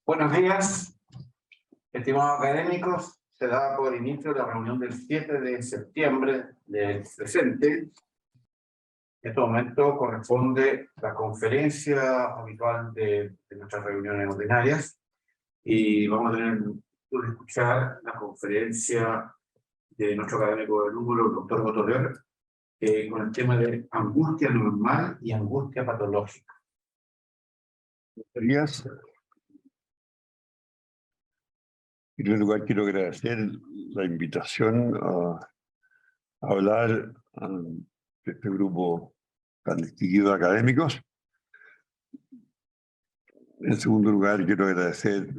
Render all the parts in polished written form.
Buenos días, estimados académicos. Se da por inicio la reunión del 7 de septiembre del presente. En este momento corresponde la conferencia habitual de nuestras reuniones ordinarias y vamos a tener el gusto de escuchar la conferencia de nuestro académico de número, el doctor Botoler, con el tema de angustia normal y angustia patológica. Buenos días. En primer lugar, quiero agradecer la invitación a hablar de este grupo tan distinguido de académicos. En segundo lugar, quiero agradecer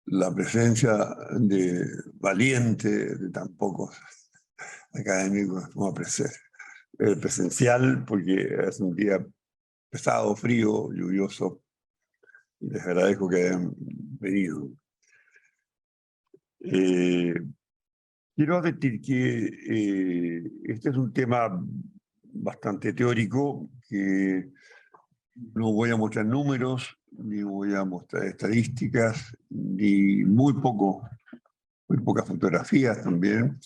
la presencia de valiente de tan pocos académicos como presencial, porque es un día pesado, frío, lluvioso. Y les agradezco que hayan venido. Quiero advertir que este es un tema bastante teórico, que no voy a mostrar números, ni voy a mostrar estadísticas, ni muy pocas fotografías también.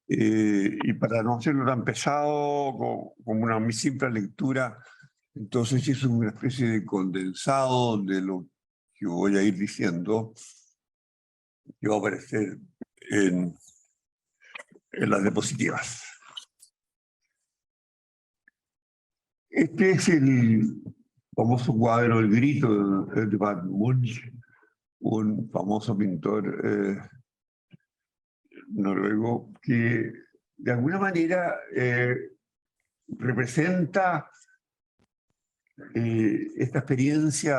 Y para no hacerlo tan pesado, como una muy simple lectura, entonces es una especie de condensado de lo que voy a ir diciendo, que va a aparecer en las diapositivas. Este es el famoso cuadro El Grito de Edvard Munch, un famoso pintor noruego que de alguna manera representa esta experiencia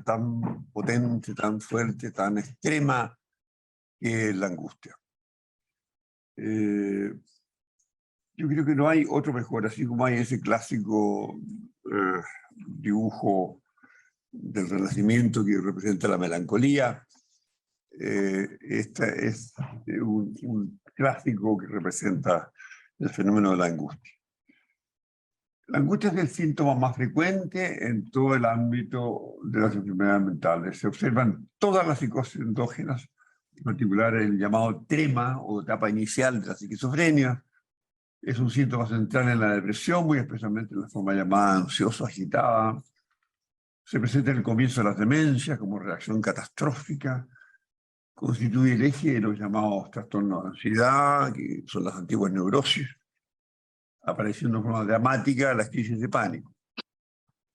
tan potente, tan fuerte, tan extrema, que es la angustia. Yo creo que no hay otro mejor, así como hay ese clásico dibujo del Renacimiento que representa la melancolía. Este es un clásico que representa el fenómeno de la angustia. La angustia es el síntoma más frecuente en todo el ámbito de las enfermedades mentales. Se observan todas las psicosis endógenas, en particular el llamado trema o etapa inicial de la esquizofrenia. Es un síntoma central en la depresión, muy especialmente en la forma llamada ansiosa, agitada. Se presenta en el comienzo de las demencias como reacción catastrófica. Constituye el eje de los llamados trastornos de ansiedad, que son las antiguas neurosis, apareciendo de forma dramática las crisis de pánico.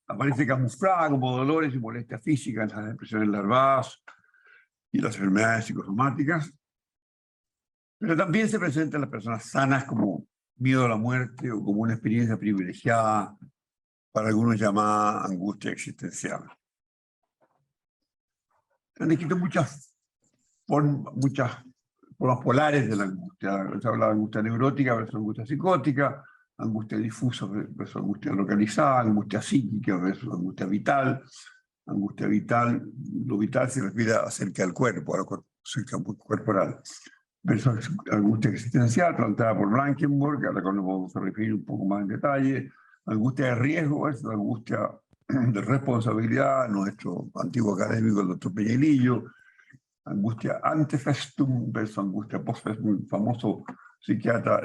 Aparece camuflada como dolores y molestias físicas en las depresiones larvas y las enfermedades psicosomáticas, pero también se presenta en las personas sanas como miedo a la muerte o como una experiencia privilegiada, para algunos llamada angustia existencial. Han descrito muchas formas polares de la angustia. Se habla de angustia neurótica versus angustia psicótica, angustia difusa versus angustia localizada, angustia psíquica versus angustia vital. Angustia vital, lo vital se refiere acerca del cuerpo, a lo corporal. Versus angustia existencial, planteada por Blankenburg, a la cual nos vamos a referir un poco más en detalle. Angustia de riesgo versus angustia de responsabilidad, nuestro antiguo académico, el doctor Peñalillo. Angustia ante festum versus angustia post festum, un famoso psiquiatra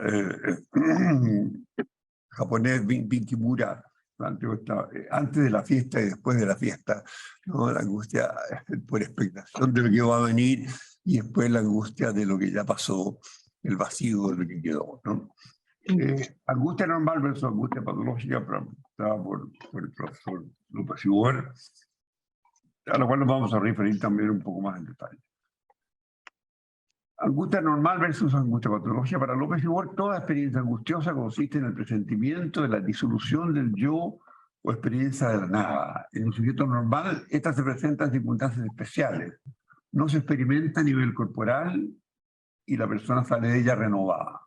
japonés, Vinkimura, planteó antes de la fiesta y después de la fiesta, ¿no? La angustia por expectación de lo que va a venir y después la angustia de lo que ya pasó, el vacío de lo que quedó, ¿no? Angustia normal versus angustia patológica, planteada por el profesor López Ibor, a lo cual nos vamos a referir también un poco más en detalle. Angustia normal versus angustia patológica. Para López Ibor, toda experiencia angustiosa consiste en el presentimiento de la disolución del yo o experiencia de la nada. En un sujeto normal, esta se presenta en circunstancias especiales. No se experimenta a nivel corporal y la persona sale de ella renovada.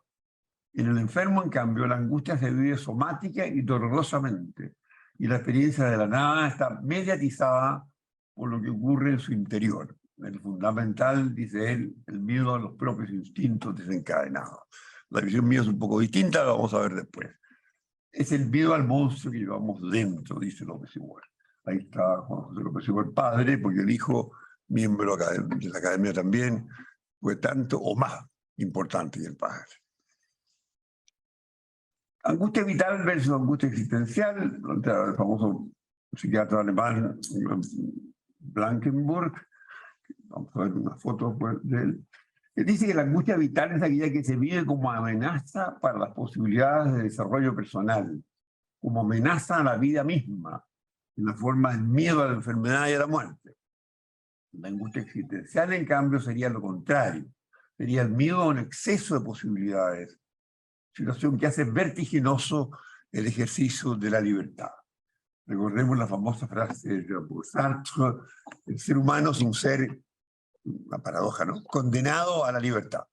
En el enfermo, en cambio, la angustia se vive somática y dolorosamente, y la experiencia de la nada está mediatizada por lo que ocurre en su interior. El fundamental, dice él, el miedo a los propios instintos desencadenados. La visión mía es un poco distinta, la vamos a ver después. Es el miedo al monstruo que llevamos dentro, dice López Ibor. ahí está Juan José López Silva, el padre, porque el hijo, miembro de la academia también, fue tanto o más importante que el padre. Angustia vital versus angustia existencial, el famoso psiquiatra alemán Blankenburg, vamos a ver una foto de él, que dice que la angustia vital es aquella que se vive como amenaza para las posibilidades de desarrollo personal, como amenaza a la vida misma, en la forma del miedo a la enfermedad y a la muerte. La angustia existencial, en cambio, sería lo contrario, sería el miedo a un exceso de posibilidades, situación que hace vertiginoso el ejercicio de la libertad. Recordemos la famosa frase de Jean-Paul Sartre: el ser humano es un ser, una paradoja, ¿no?, condenado a la libertad.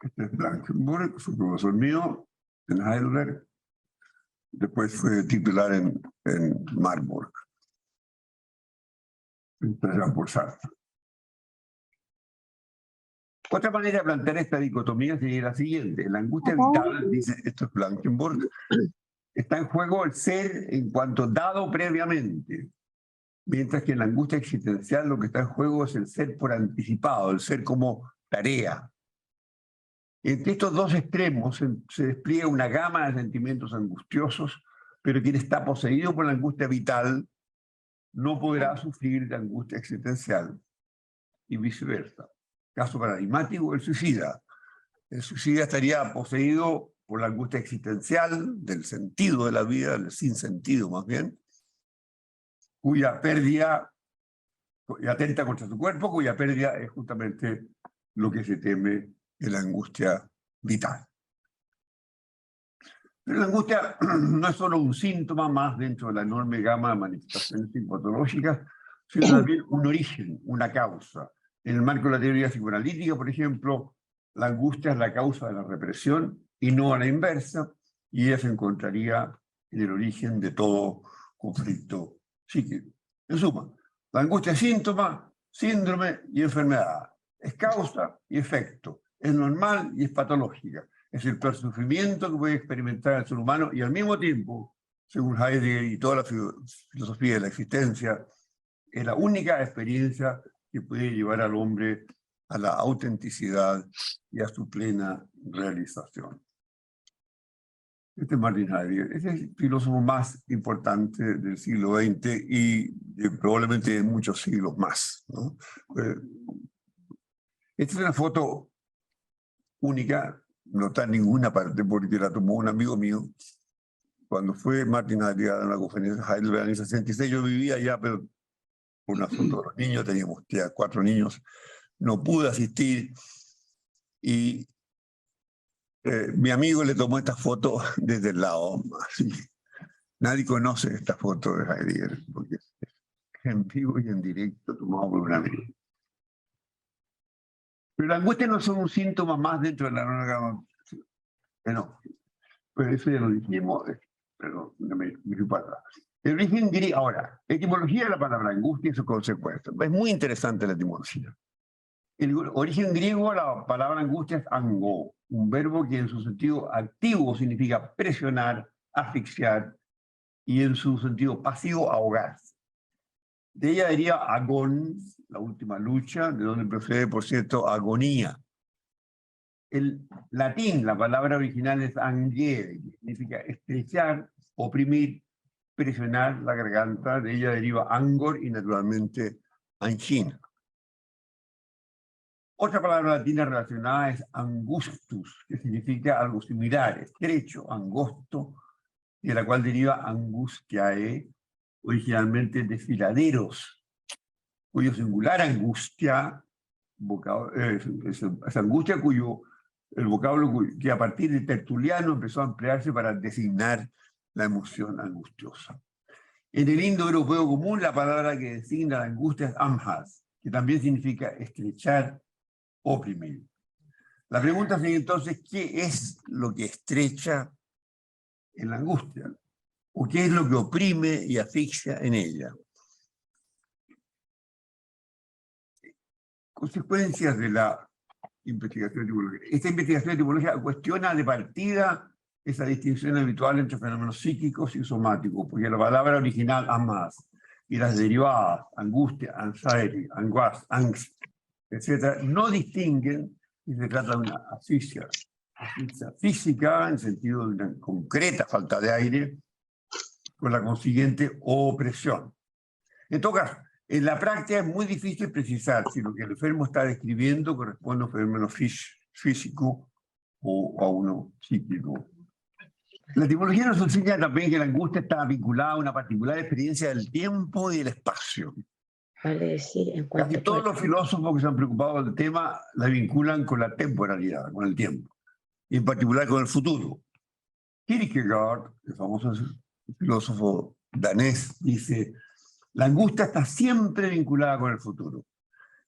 Este es Blankenburg, fue profesor mío en Heidelberg, después fue titular en Marburg. Jean-Paul Sartre. Otra manera de plantear esta dicotomía sería la siguiente: la angustia vital, dice esto es Blankenburg, está en juego el ser en cuanto dado previamente, mientras que en la angustia existencial lo que está en juego es el ser por anticipado, el ser como tarea. Entre estos dos extremos se despliega una gama de sentimientos angustiosos, pero quien está poseído por la angustia vital no podrá sufrir de angustia existencial, y viceversa. Caso paradigmático, el suicida. El suicida estaría poseído por la angustia existencial, del sentido de la vida, del sinsentido más bien, cuya pérdida atenta contra su cuerpo, cuya pérdida es justamente lo que se teme en la angustia vital. Pero la angustia no es solo un síntoma más dentro de la enorme gama de manifestaciones psicopatológicas, sino también un origen, una causa. En el marco de la teoría psicoanalítica, por ejemplo, la angustia es la causa de la represión y no a la inversa, y ella se encontraría en el origen de todo conflicto psíquico. En suma, la angustia es síntoma, síndrome y enfermedad. Es causa y efecto. Es normal y es patológica. Es el peor sufrimiento que puede experimentar el ser humano y al mismo tiempo, según Heidegger y toda la filosofía de la existencia, es la única experiencia que puede llevar al hombre a la autenticidad y a su plena realización. Este es Martin Heidegger, es el filósofo más importante del siglo XX y probablemente de muchos siglos más, ¿no? Esta es una foto única, no está en ninguna parte porque la tomó un amigo mío cuando fue Martin Heidegger a una conferencia en Heidelberg en el 66. Yo vivía allá, pero por un asunto de los niños, teníamos ya 4 niños, no pude asistir y mi amigo le tomó esta foto desde el lado. Así. Nadie conoce esta foto de Heidegger porque es en vivo y en directo tomado por un amigo. Pero la angustia no es un síntoma más dentro de la norma. Bueno, pues eso ya lo dijimos, pero me fui para atrás. El origen griego, ahora, etimología de la palabra angustia y sus consecuencias. Es muy interesante la etimología. El origen griego de la palabra angustia es ango, un verbo que en su sentido activo significa presionar, asfixiar, y en su sentido pasivo, ahogarse. De ella diría agón, la última lucha, de donde procede, por cierto, agonía. El latín, la palabra original es angere, que significa estrechar, oprimir, presionar la garganta. De ella deriva angor y naturalmente angina. Otra palabra latina relacionada es angustus, que significa algo similar, estrecho, angosto, y de la cual deriva angustiae, originalmente desfiladeros, cuyo singular angustia, es angustia cuyo el vocablo que a partir de Tertuliano empezó a emplearse para designar la emoción angustiosa. En el indoeuropeo común, la palabra que designa la angustia es amhas, que también significa estrechar, oprimir. La pregunta sería entonces, ¿qué es lo que estrecha en la angustia? ¿O qué es lo que oprime y asfixia en ella? Consecuencias de la investigación etimológica. Esta investigación etimológica cuestiona de partida esa distinción habitual entre fenómenos psíquicos y somáticos, porque la palabra original, amas, y las derivadas, angustia, anxiety, angst, etc., no distinguen si se trata de una asfixia física, en sentido de una concreta falta de aire, con la consiguiente opresión. En todo caso, en la práctica es muy difícil precisar si lo que el enfermo está describiendo corresponde a un fenómeno físico o a uno psíquico. La etimología nos enseña también que la angustia está vinculada a una particular experiencia del tiempo y del espacio. Vale decir, en cuanto Casi todos los filósofos que se han preocupado del tema la vinculan con la temporalidad, con el tiempo, y en particular con el futuro. Kierkegaard, el famoso filósofo danés, dice: la angustia está siempre vinculada con el futuro.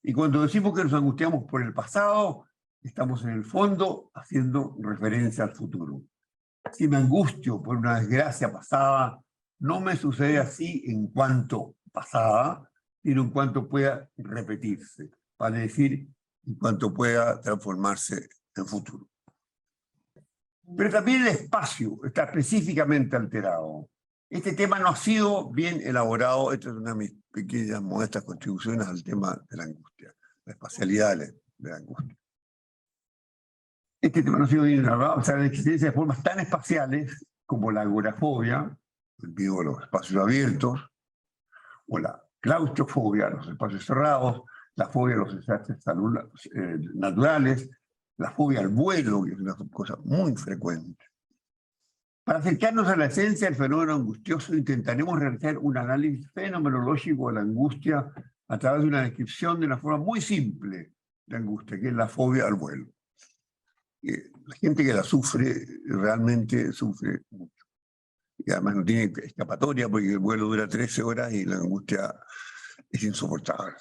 Y cuando decimos que nos angustiamos por el pasado, estamos en el fondo haciendo referencia al futuro. Si me angustio por una desgracia pasada, no me sucede así en cuanto pasada, sino en cuanto pueda repetirse, vale decir, en cuanto pueda transformarse en futuro. Pero también el espacio está específicamente alterado. Este tema no ha sido bien elaborado. Esta es una de mis pequeñas, modestas contribuciones al tema de la angustia, la espacialidad de la angustia. Este tema no ha sido bien elaborado, o sea, la existencia de formas tan espaciales como la agorafobia, el miedo a los espacios abiertos, o la claustrofobia, los espacios cerrados, la fobia a los desastres naturales, la fobia al vuelo, que es una cosa muy frecuente. Para acercarnos a la esencia del fenómeno angustioso, intentaremos realizar un análisis fenomenológico de la angustia a través de una descripción de una forma muy simple de angustia, que es la fobia al vuelo. La gente que la sufre, realmente sufre mucho. Y además no tiene escapatoria porque el vuelo dura 13 horas y la angustia es insoportable.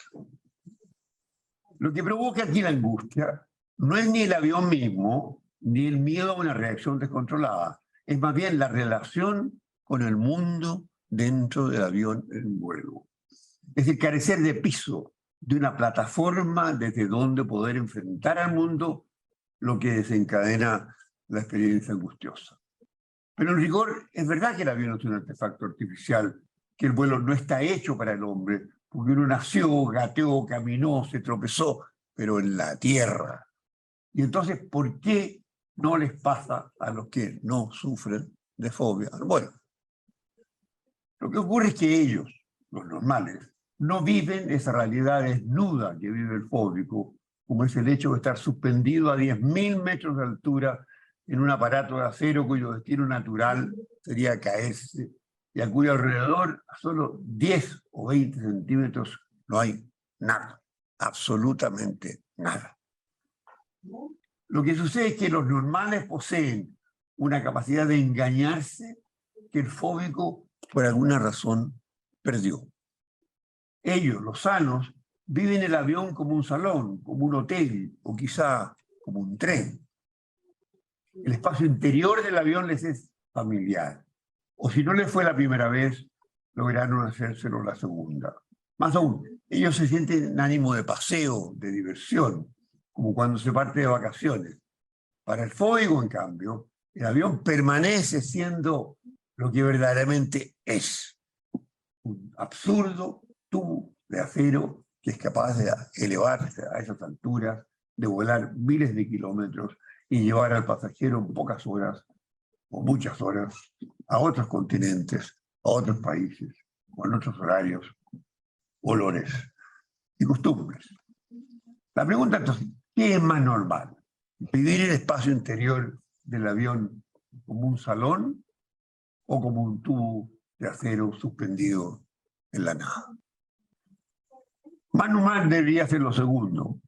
Lo que provoca aquí la angustia no es ni el avión mismo, ni el miedo a una reacción descontrolada. Es más bien la relación con el mundo dentro del avión en vuelo. Es el carecer de piso, de una plataforma desde donde poder enfrentar al mundo, lo que desencadena la experiencia angustiosa. Pero en rigor, es verdad que el avión es un artefacto artificial, que el vuelo no está hecho para el hombre, porque uno nació, gateó, caminó, se tropezó, pero en la tierra. Y entonces, ¿por qué no les pasa a los que no sufren de fobia? Bueno, lo que ocurre es que ellos, los normales, no viven esa realidad desnuda que vive el fóbico, como es el hecho de estar suspendido a 10.000 metros de altura en un aparato de acero cuyo destino natural sería caerse, y a cuyo alrededor, a solo 10 o 20 centímetros, no hay nada, absolutamente nada. Lo que sucede es que los normales poseen una capacidad de engañarse que el fóbico, por alguna razón, perdió. Ellos, los sanos, viven el avión como un salón, como un hotel, o quizá como un tren. El espacio interior del avión les es familiar. O si no les fue la primera vez, lograron hacérselo la segunda. Más aún, ellos se sienten en ánimo de paseo, de diversión, como cuando se parte de vacaciones. Para el fóbico, en cambio, el avión permanece siendo lo que verdaderamente es: un absurdo tubo de acero que es capaz de elevarse a esas alturas, de volar miles de kilómetros y llevar al pasajero en pocas horas o muchas horas a otros continentes, a otros países, con otros horarios, olores y costumbres. La pregunta entonces, ¿qué es más normal? ¿Vivir el espacio interior del avión como un salón o como un tubo de acero suspendido en la nada? Más normal debería ser lo segundo,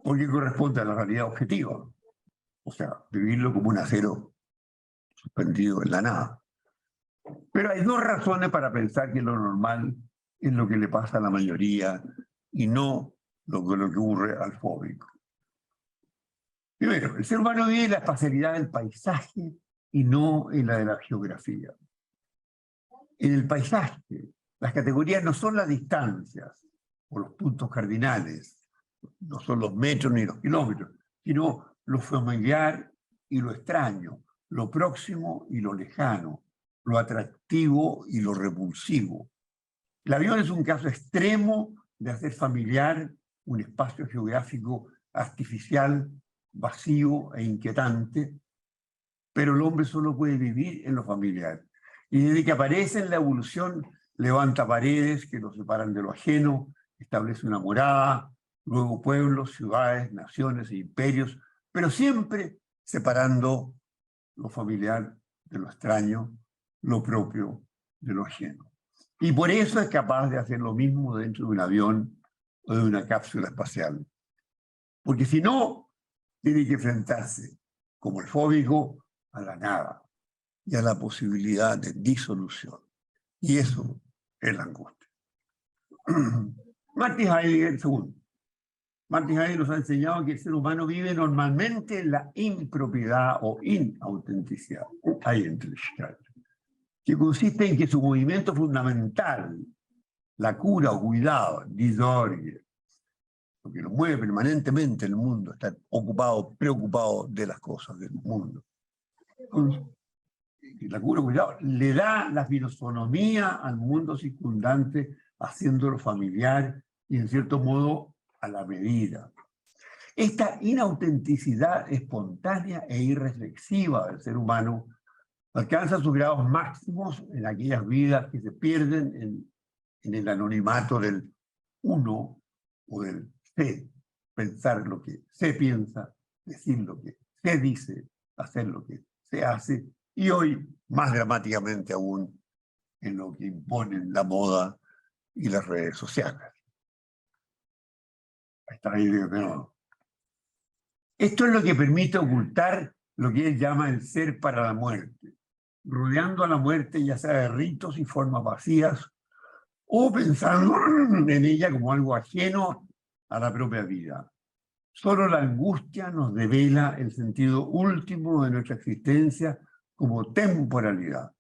porque corresponde a la realidad objetiva, o sea, vivirlo como un acero suspendido en la nada. Pero hay dos razones para pensar que lo normal es lo que le pasa a la mayoría y no lo que ocurre al fóbico. Primero, el ser humano vive en la espacialidad del paisaje y no en la de la geografía. En el paisaje, las categorías no son las distancias o los puntos cardinales, no son los metros ni los kilómetros, sino lo familiar y lo extraño, lo próximo y lo lejano, lo atractivo y lo repulsivo. El avión es un caso extremo de hacer familiar un espacio geográfico artificial, vacío e inquietante, pero el hombre solo puede vivir en lo familiar. Y desde que aparece en la evolución, levanta paredes que lo separan de lo ajeno, establece una morada, luego pueblos, ciudades, naciones e imperios, pero siempre separando lo familiar de lo extraño, lo propio de lo ajeno. Y por eso es capaz de hacer lo mismo dentro de un avión o de una cápsula espacial. Porque si no, tiene que enfrentarse, como el fóbico, a la nada y a la posibilidad de disolución. Y eso es la angustia. Martin Heidegger, segundo. Martin Heidegger nos ha enseñado que el ser humano vive normalmente en la impropiedad o inautenticidad, que consiste en que su movimiento fundamental, la cura o cuidado, Sorge, lo que lo mueve permanentemente en el mundo, está ocupado, preocupado de las cosas del mundo. Y la cura o cuidado le da la filosonomía al mundo circundante, haciéndolo familiar y en cierto modo a la medida. Esta inautenticidad espontánea e irreflexiva del ser humano alcanza sus grados máximos en aquellas vidas que se pierden en el anonimato del uno o del sé, pensar lo que se piensa, decir lo que se dice, hacer lo que se hace, y hoy, más dramáticamente aún, en lo que imponen la moda y las redes sociales. Ahí está ahí de nuevo. Esto es lo que permite ocultar lo que él llama el ser para la muerte, rodeando a la muerte ya sea de ritos y formas vacías, o pensando en ella como algo ajeno a la propia vida. Solo la angustia nos devela el sentido último de nuestra existencia como temporalidad,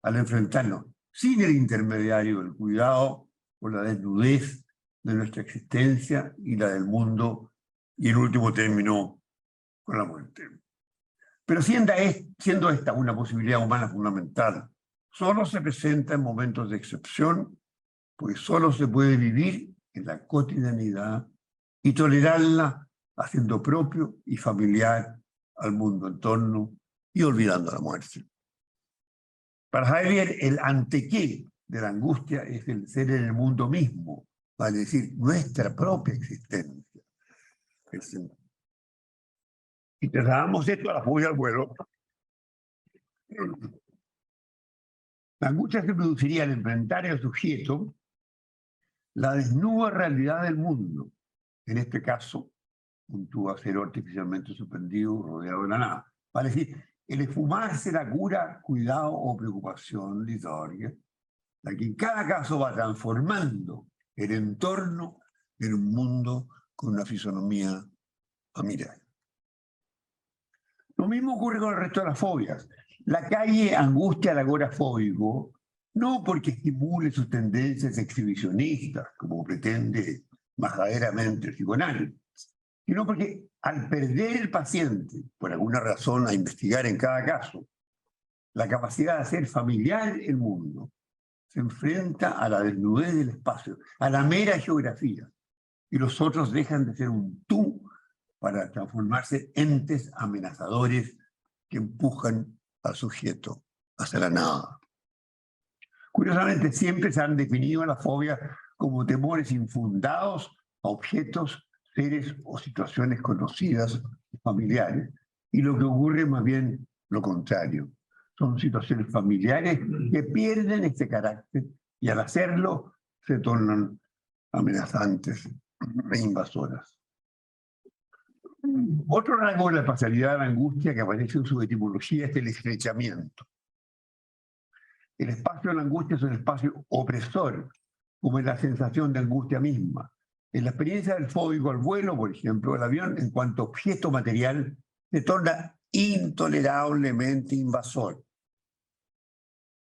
al enfrentarnos sin el intermediario del cuidado con la desnudez de nuestra existencia y la del mundo, y en último término, con la muerte. Pero siendo esta una posibilidad humana fundamental, solo se presenta en momentos de excepción, pues solo se puede vivir en la cotidianidad y tolerarla haciendo propio y familiar al mundo en torno y olvidando la muerte. Para Heidegger, el antequé de la angustia es el ser en el mundo mismo, vale decir, nuestra propia existencia. Y trasladamos esto a la fobia al vuelo. La angustia se produciría al enfrentar al sujeto la desnuda realidad del mundo, en este caso, un tubo acero artificialmente suspendido, rodeado de la nada. Vale decir, el esfumarse la cura, cuidado o preocupación litúrgica, la que en cada caso va transformando el entorno en un mundo con una fisonomía familiar. Lo mismo ocurre con el resto de las fobias. La calle angustia al agorafóbico, no porque estimule sus tendencias exhibicionistas, como pretende majaderamente el psicoanálisis, sino porque al perder el paciente, por alguna razón a investigar en cada caso, la capacidad de hacer familiar el mundo, se enfrenta a la desnudez del espacio, a la mera geografía, y los otros dejan de ser un tú para transformarse en entes amenazadores que empujan al sujeto hacia la nada. Curiosamente, siempre se han definido las fobias como temores infundados a objetos, seres o situaciones conocidas, familiares, y lo que ocurre es más bien lo contrario. Son situaciones familiares que pierden este carácter y al hacerlo se tornan amenazantes e invasoras. Otro rasgo de la espacialidad de la angustia que aparece en su etimología es el estrechamiento. El espacio de la angustia es un espacio opresor, como es la sensación de angustia misma. En la experiencia del fóbico al vuelo, por ejemplo, el avión, en cuanto a objeto material, se torna intolerablemente invasor.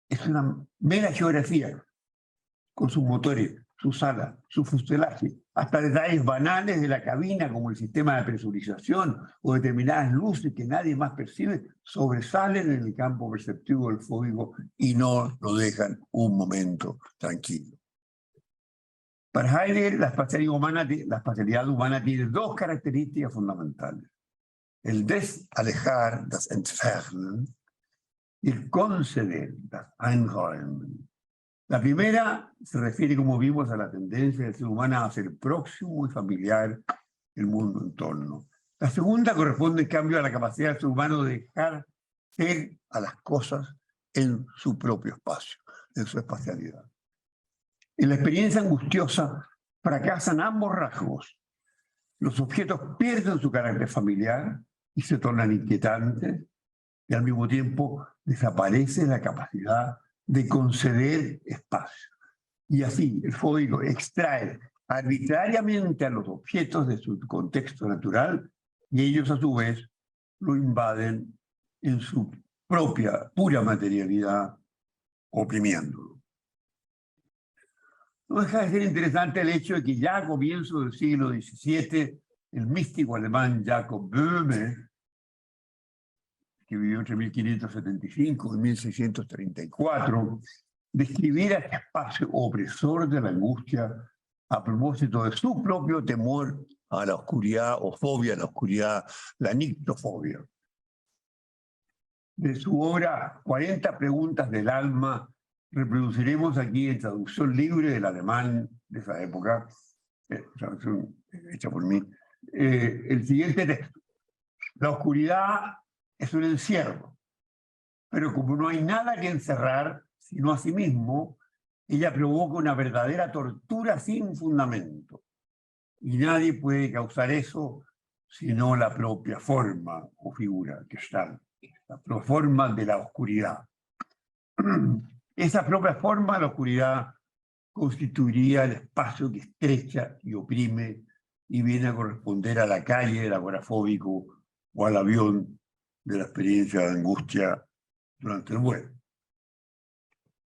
Es una mera geografía, con sus motores su sala, su fuselaje, hasta detalles banales de la cabina como el sistema de presurización o determinadas luces que nadie más percibe, sobresalen en el campo perceptivo del fóbico y no lo dejan un momento tranquilo. Para Heidegger, la espacialidad humana tiene dos características fundamentales: el desalejar, das Entfernen, y el conceder, das Einräumen. La primera se refiere, como vimos, a la tendencia del ser humano a hacer próximo y familiar el mundo en torno. La segunda corresponde, en cambio, a la capacidad del ser humano de dejar ser a las cosas en su propio espacio, en su espacialidad. En la experiencia angustiosa fracasan ambos rasgos. Los objetos pierden su carácter familiar y se tornan inquietantes, y al mismo tiempo desaparece la capacidad de conceder espacio. Y así el fóbico extrae arbitrariamente a los objetos de su contexto natural y ellos a su vez lo invaden en su propia pura materialidad, oprimiéndolo. No deja de ser interesante el hecho de que ya a comienzos del siglo XVII el místico alemán Jacob Böhme, que vivió entre 1575 y 1634, describiera este espacio opresor de la angustia a propósito de su propio temor a la oscuridad o fobia a la oscuridad, la nictofobia. De su obra 40 preguntas del alma, reproduciremos aquí en traducción libre del alemán de esa época, traducción hecha por mí, el siguiente texto. La oscuridad es un encierro, pero como no hay nada que encerrar, sino a sí mismo, ella provoca una verdadera tortura sin fundamento. Y nadie puede causar eso sino la propia forma o figura que está, la forma de la oscuridad. Esa propia forma de la oscuridad constituiría el espacio que estrecha y oprime y viene a corresponder a la calle del agorafóbico o al avión de la experiencia de angustia durante el vuelo.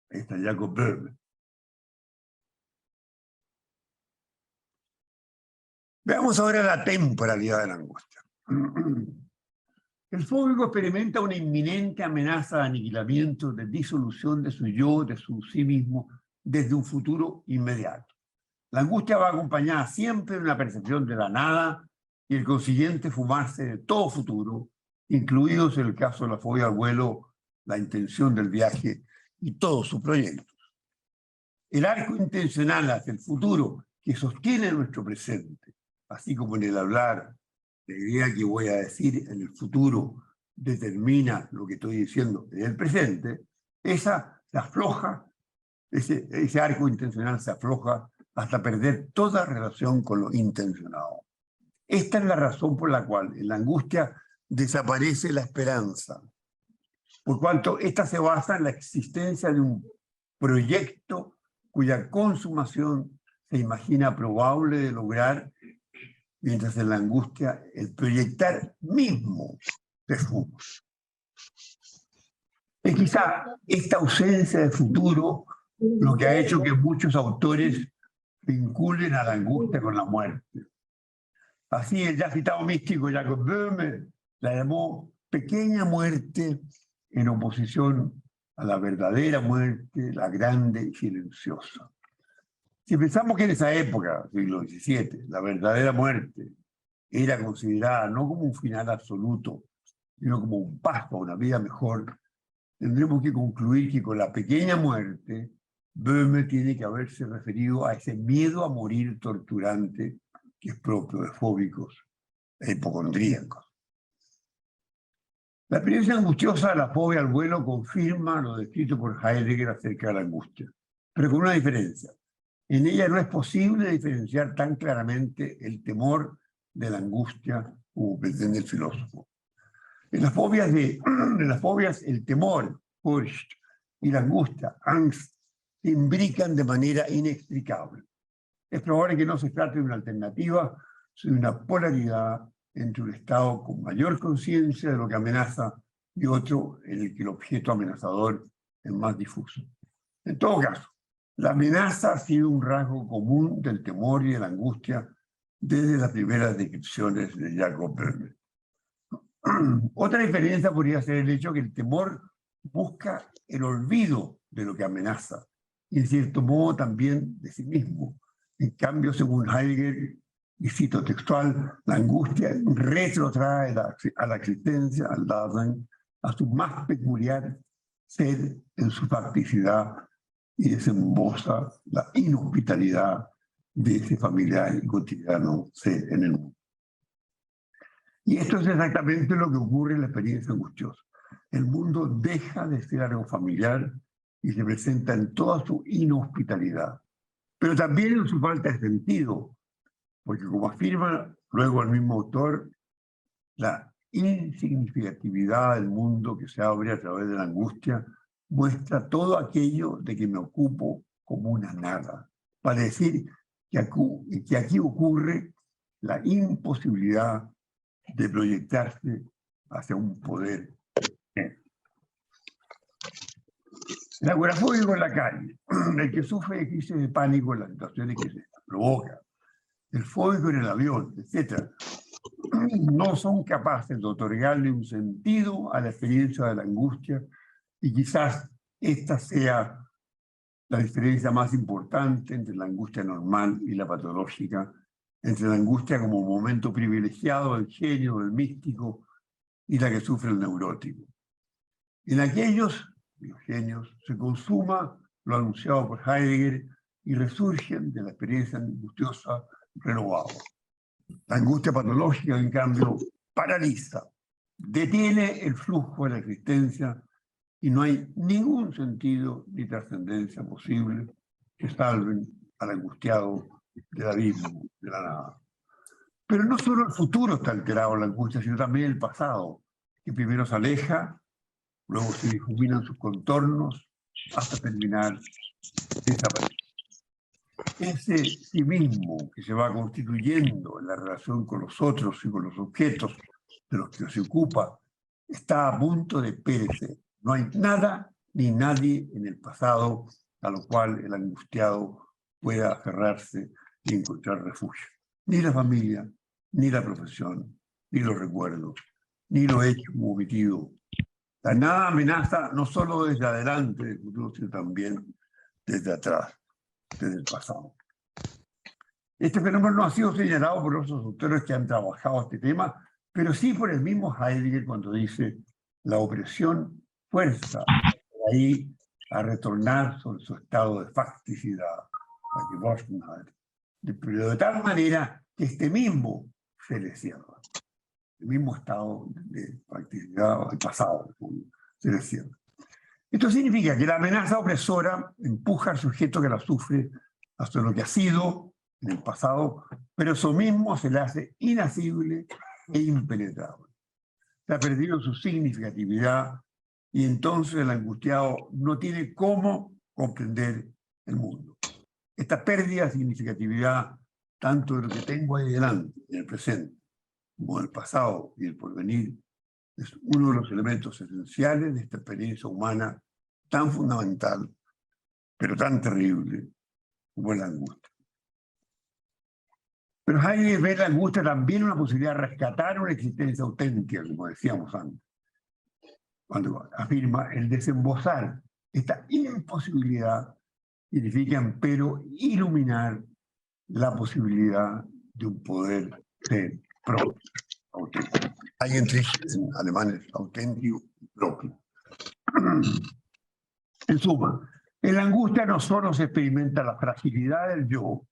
Ahí está Jacob Böhme. Veamos ahora la temporalidad de la angustia. El fóbico experimenta una inminente amenaza de aniquilamiento, de disolución de su yo, de su sí mismo, desde un futuro inmediato. La angustia va acompañada siempre de una percepción de la nada y el consiguiente fumarse de todo futuro, incluidos en el caso de la fobia al vuelo, la intención del viaje y todos sus proyectos. El arco intencional hacia el futuro que sostiene nuestro presente, así como en el hablar, la idea que voy a decir en el futuro determina lo que estoy diciendo en el presente, esa se afloja, ese arco intencional se afloja hasta perder toda relación con lo intencionado. Esta es la razón por la cual en la angustia desaparece la esperanza, por cuanto esta se basa en la existencia de un proyecto cuya consumación se imagina probable de lograr, mientras en la angustia el proyectar mismo se fuma. Es quizá esta ausencia de futuro lo que ha hecho que muchos autores vinculen a la angustia con la muerte. Así el ya citado místico Jacob Böhme la llamó pequeña muerte en oposición a la verdadera muerte, la grande y silenciosa. Si pensamos que en esa época, siglo XVII, la verdadera muerte era considerada no como un final absoluto, sino como un paso a una vida mejor, tendremos que concluir que con la pequeña muerte, Böhme tiene que haberse referido a ese miedo a morir torturante que es propio de fóbicos e hipocondríacos. La experiencia angustiosa de la fobia al vuelo confirma lo descrito por Heidegger acerca de la angustia, pero con una diferencia. En ella no es posible diferenciar tan claramente el temor de la angustia como pretende el filósofo. En las fobias el temor, Furcht, y la angustia, Angst, se imbrican de manera inextricable. Es probable que no se trate de una alternativa, sino de una polaridad entre un estado con mayor conciencia de lo que amenaza y otro en el que el objeto amenazador es más difuso. En todo caso, La amenaza ha sido un rasgo común del temor y de la angustia desde las primeras descripciones de Jacob Böhme. Otra diferencia podría ser el hecho que el temor busca el olvido de lo que amenaza, y en cierto modo también de sí mismo. En cambio, según Heidegger, y cito textual, la angustia retrotrae a la existencia, al Dasein, a su más peculiar ser en su facticidad y desemboza la inhospitalidad de ese familiar y cotidiano ser en el mundo. Y esto es exactamente lo que ocurre en la experiencia angustiosa. El mundo deja de ser algo familiar y se presenta en toda su inhospitalidad, pero también en su falta de sentido, porque como afirma luego el mismo autor, la insignificatividad del mundo que se abre a través de la angustia muestra todo aquello de que me ocupo como una nada, para decir que aquí ocurre la imposibilidad de proyectarse hacia un poder. El agorafóbico en la calle, el que sufre de crisis de pánico en las situaciones que se provoca, el fóbico en el avión, etc., no son capaces de otorgarle un sentido a la experiencia de la angustia, y quizás esta sea la diferencia más importante entre la angustia normal y la patológica, entre la angustia como momento privilegiado del genio, del místico, y la que sufre el neurótico. En aquellos, los genios, se consuma lo anunciado por Heidegger y resurgen de la experiencia angustiosa renovada. La angustia patológica, en cambio, paraliza, detiene el flujo de la existencia y no hay ningún sentido ni trascendencia posible que salven al angustiado del abismo, de la nada. Pero no solo el futuro está alterado en la angustia, sino también el pasado, que primero se aleja, luego se difuminan sus contornos, hasta terminar desapareciendo. Ese sí mismo que se va constituyendo en la relación con los otros y con los objetos de los que se ocupa, está a punto de perecer. No hay nada ni nadie en el pasado a lo cual el angustiado pueda aferrarse y encontrar refugio. Ni la familia, ni la profesión, ni los recuerdos, ni lo hecho u omitido. La nada amenaza no solo desde adelante del futuro, sino también desde atrás, desde el pasado. Este fenómeno no ha sido señalado por otros autores que han trabajado este tema, pero sí por el mismo Heidegger cuando dice la opresión fuerza ahí a retornar sobre su estado de facticidad, pero de tal manera que este mismo se le cierra, el mismo estado de facticidad del pasado se le cierra. Esto significa que la amenaza opresora empuja al sujeto que la sufre hacia lo que ha sido en el pasado, pero eso mismo se le hace inasible e impenetrable. Se ha perdido su significatividad y entonces el angustiado no tiene cómo comprender el mundo. Esta pérdida de significatividad, tanto de lo que tengo ahí delante, en el presente, como del pasado y el porvenir, es uno de los elementos esenciales de esta experiencia humana tan fundamental, pero tan terrible como la angustia. Pero Heidegger ve la angustia también una posibilidad de rescatar una existencia auténtica, como decíamos antes, cuando afirma el desembozar esta imposibilidad significa, empero, iluminar la posibilidad de un poder ser propio, auténtico. Hay entre en alemán es auténtico y propio. En suma, en la angustia no solo se experimenta la fragilidad del yo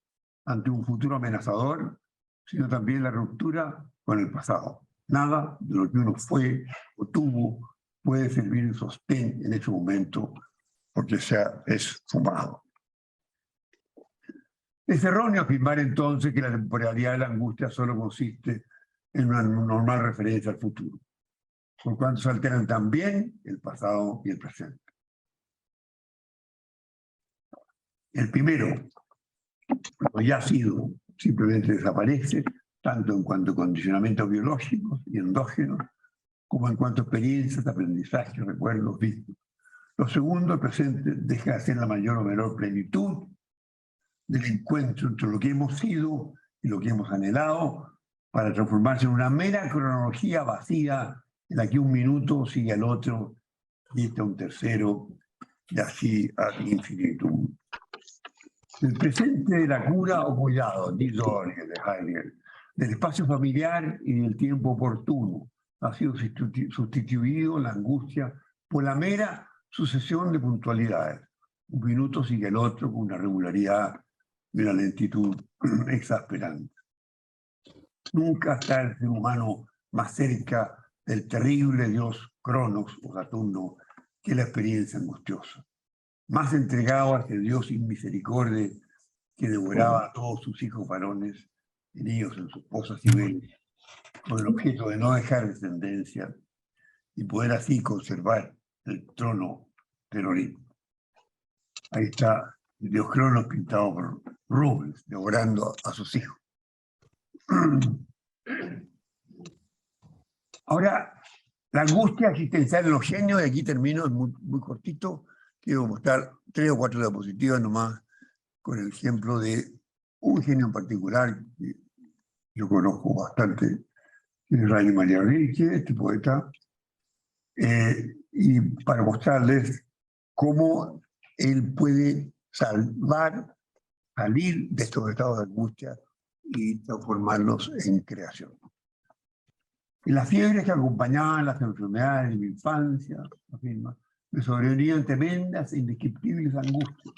ante un futuro amenazador, sino también la ruptura con el pasado. Nada de lo que uno fue o tuvo puede servir de sostén en ese momento porque es fumado. Es erróneo afirmar entonces que la temporalidad de la angustia solo consiste en una normal referencia al futuro, por cuanto se alteran también el pasado y el presente. El primero, lo ya sido, simplemente desaparece, tanto en cuanto a condicionamientos biológicos y endógenos, como en cuanto a experiencias, aprendizajes, recuerdos, vínculos. Lo segundo, el presente deja de ser la mayor o menor plenitud del encuentro entre lo que hemos sido y lo que hemos anhelado, para transformarse en una mera cronología vacía en la que un minuto sigue al otro y este a un tercero, y así ad infinitum. El presente de la cura o cuidado, dice de Heidegger, del espacio familiar y del tiempo oportuno, ha sido sustituido la angustia por la mera sucesión de puntualidades. Un minuto sigue el otro con una regularidad y una lentitud exasperante. Nunca está el ser humano más cerca del terrible dios Cronos o Saturno que la experiencia angustiosa. Más entregado a ese dios sin misericordia que devoraba a todos sus hijos varones, heridos en sus pozas y veles, con el objeto de no dejar descendencia y poder así conservar el trono del Olimpo. Ahí está el dios Cronos pintado por Rubens, devorando a sus hijos. Ahora, la angustia existencial de los genios, y aquí termino, es muy cortito, quiero mostrar 3 o 4 diapositivas nomás, con el ejemplo de un genio en particular, que yo conozco bastante, que es Rainer Maria Rilke, este poeta, y para mostrarles cómo él puede salir de estos estados de angustia y transformarlos en creación. Y las fiebres que acompañaban las enfermedades de mi infancia, afirma, me sobrevenían tremendas e indescriptibles angustias,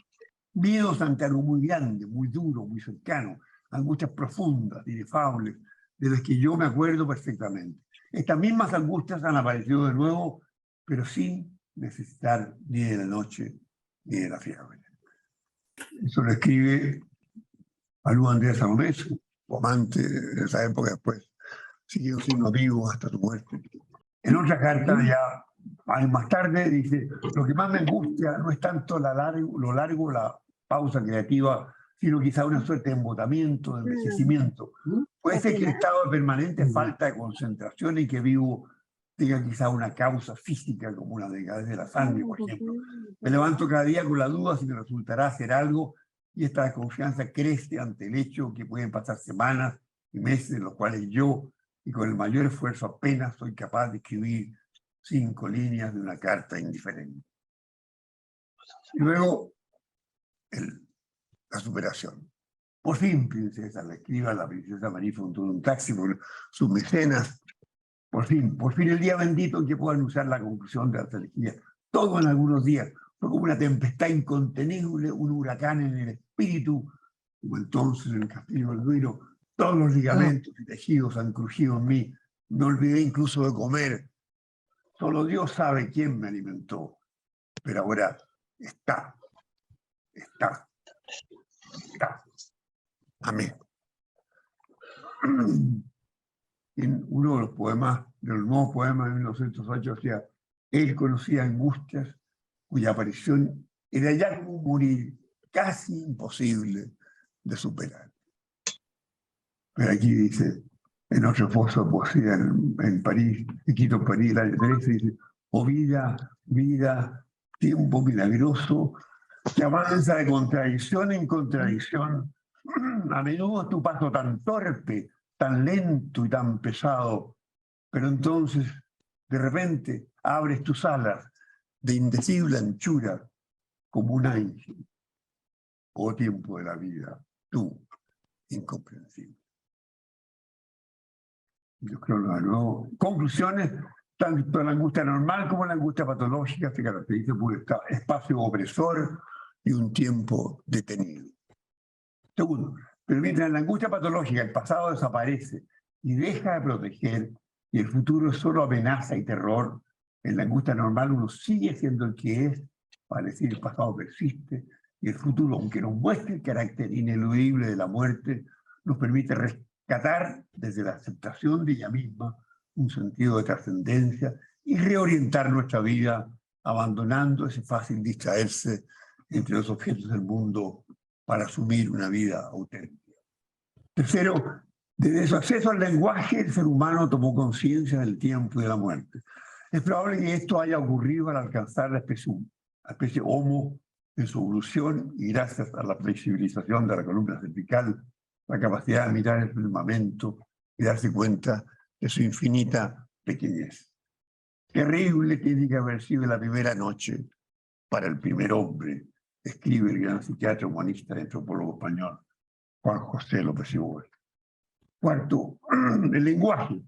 miedos ante algo muy grande, muy duro, muy cercano, angustias profundas, inefables, de las que yo me acuerdo perfectamente. Estas mismas angustias han aparecido de nuevo, pero sin necesitar ni de la noche ni de la fiebre. Eso lo escribe Alú Andrés Salomés, su amante de esa época, después siguió siendo amigo hasta su muerte. En otra carta, ya años más tarde, dice: lo que más me angustia no es tanto lo largo, la pausa creativa, sino quizá una suerte de embotamiento, de envejecimiento. Puede ser que el estado de permanente falta de concentración y que vivo tenga quizá una causa física, como una delgadez de la sangre, por ejemplo. Me levanto cada día con la duda si me resultará hacer algo, y esta desconfianza crece ante el hecho que pueden pasar semanas y meses en los cuales yo, y con el mayor esfuerzo, apenas soy capaz de escribir 5 líneas de una carta indiferente. Y luego, la superación. Por fin, princesa, le escribe a la princesa Marie un taxi por sus mecenas. Por fin el día bendito en que puedan usar la conclusión de la elegías. Todo en algunos días. Fue como una tempestad incontenible, un huracán en el espíritu, como entonces en el castillo del Duero. Todos los ligamentos y tejidos han crujido en mí. Me olvidé incluso de comer. Solo Dios sabe quién me alimentó. Pero ahora está. Amén. En uno de los poemas, de los nuevos poemas de 1908, decía: él conocía angustias cuya aparición era ya como morir, casi imposible de superar. Pero aquí dice, en otro pozo de poesía en París, Quito, París, el año 13, dice: oh vida, tiempo milagroso, que avanza de contradicción en contradicción. A menudo es tu paso tan torpe, tan lento y tan pesado, pero entonces, de repente, abres tus alas de indecible anchura como un ángel. Oh tiempo de la vida, tú, incomprensible. Yo creo que luego, conclusiones, tanto la angustia normal como la angustia patológica se caracteriza por este espacio opresor y un tiempo detenido. Segundo, pero mientras en la angustia patológica el pasado desaparece y deja de proteger y el futuro es solo amenaza y terror, en la angustia normal uno sigue siendo el que es, para decir el pasado persiste, y el futuro, aunque nos muestre el carácter ineludible de la muerte, nos permite rescatar desde la aceptación de ella misma un sentido de trascendencia y reorientar nuestra vida, abandonando ese fácil distraerse entre los objetos del mundo para asumir una vida auténtica. Tercero, desde su acceso al lenguaje, el ser humano tomó conciencia del tiempo y de la muerte. Es probable que esto haya ocurrido al alcanzar la especie Homo en su evolución y gracias a la flexibilización de la columna cervical, la capacidad de mirar el firmamento y darse cuenta de su infinita pequeñez. Terrible tiene que haber sido la primera noche para el primer hombre, escribe el gran psiquiatra humanista y antropólogo español Juan José López Ibor. Cuarto, el lenguaje,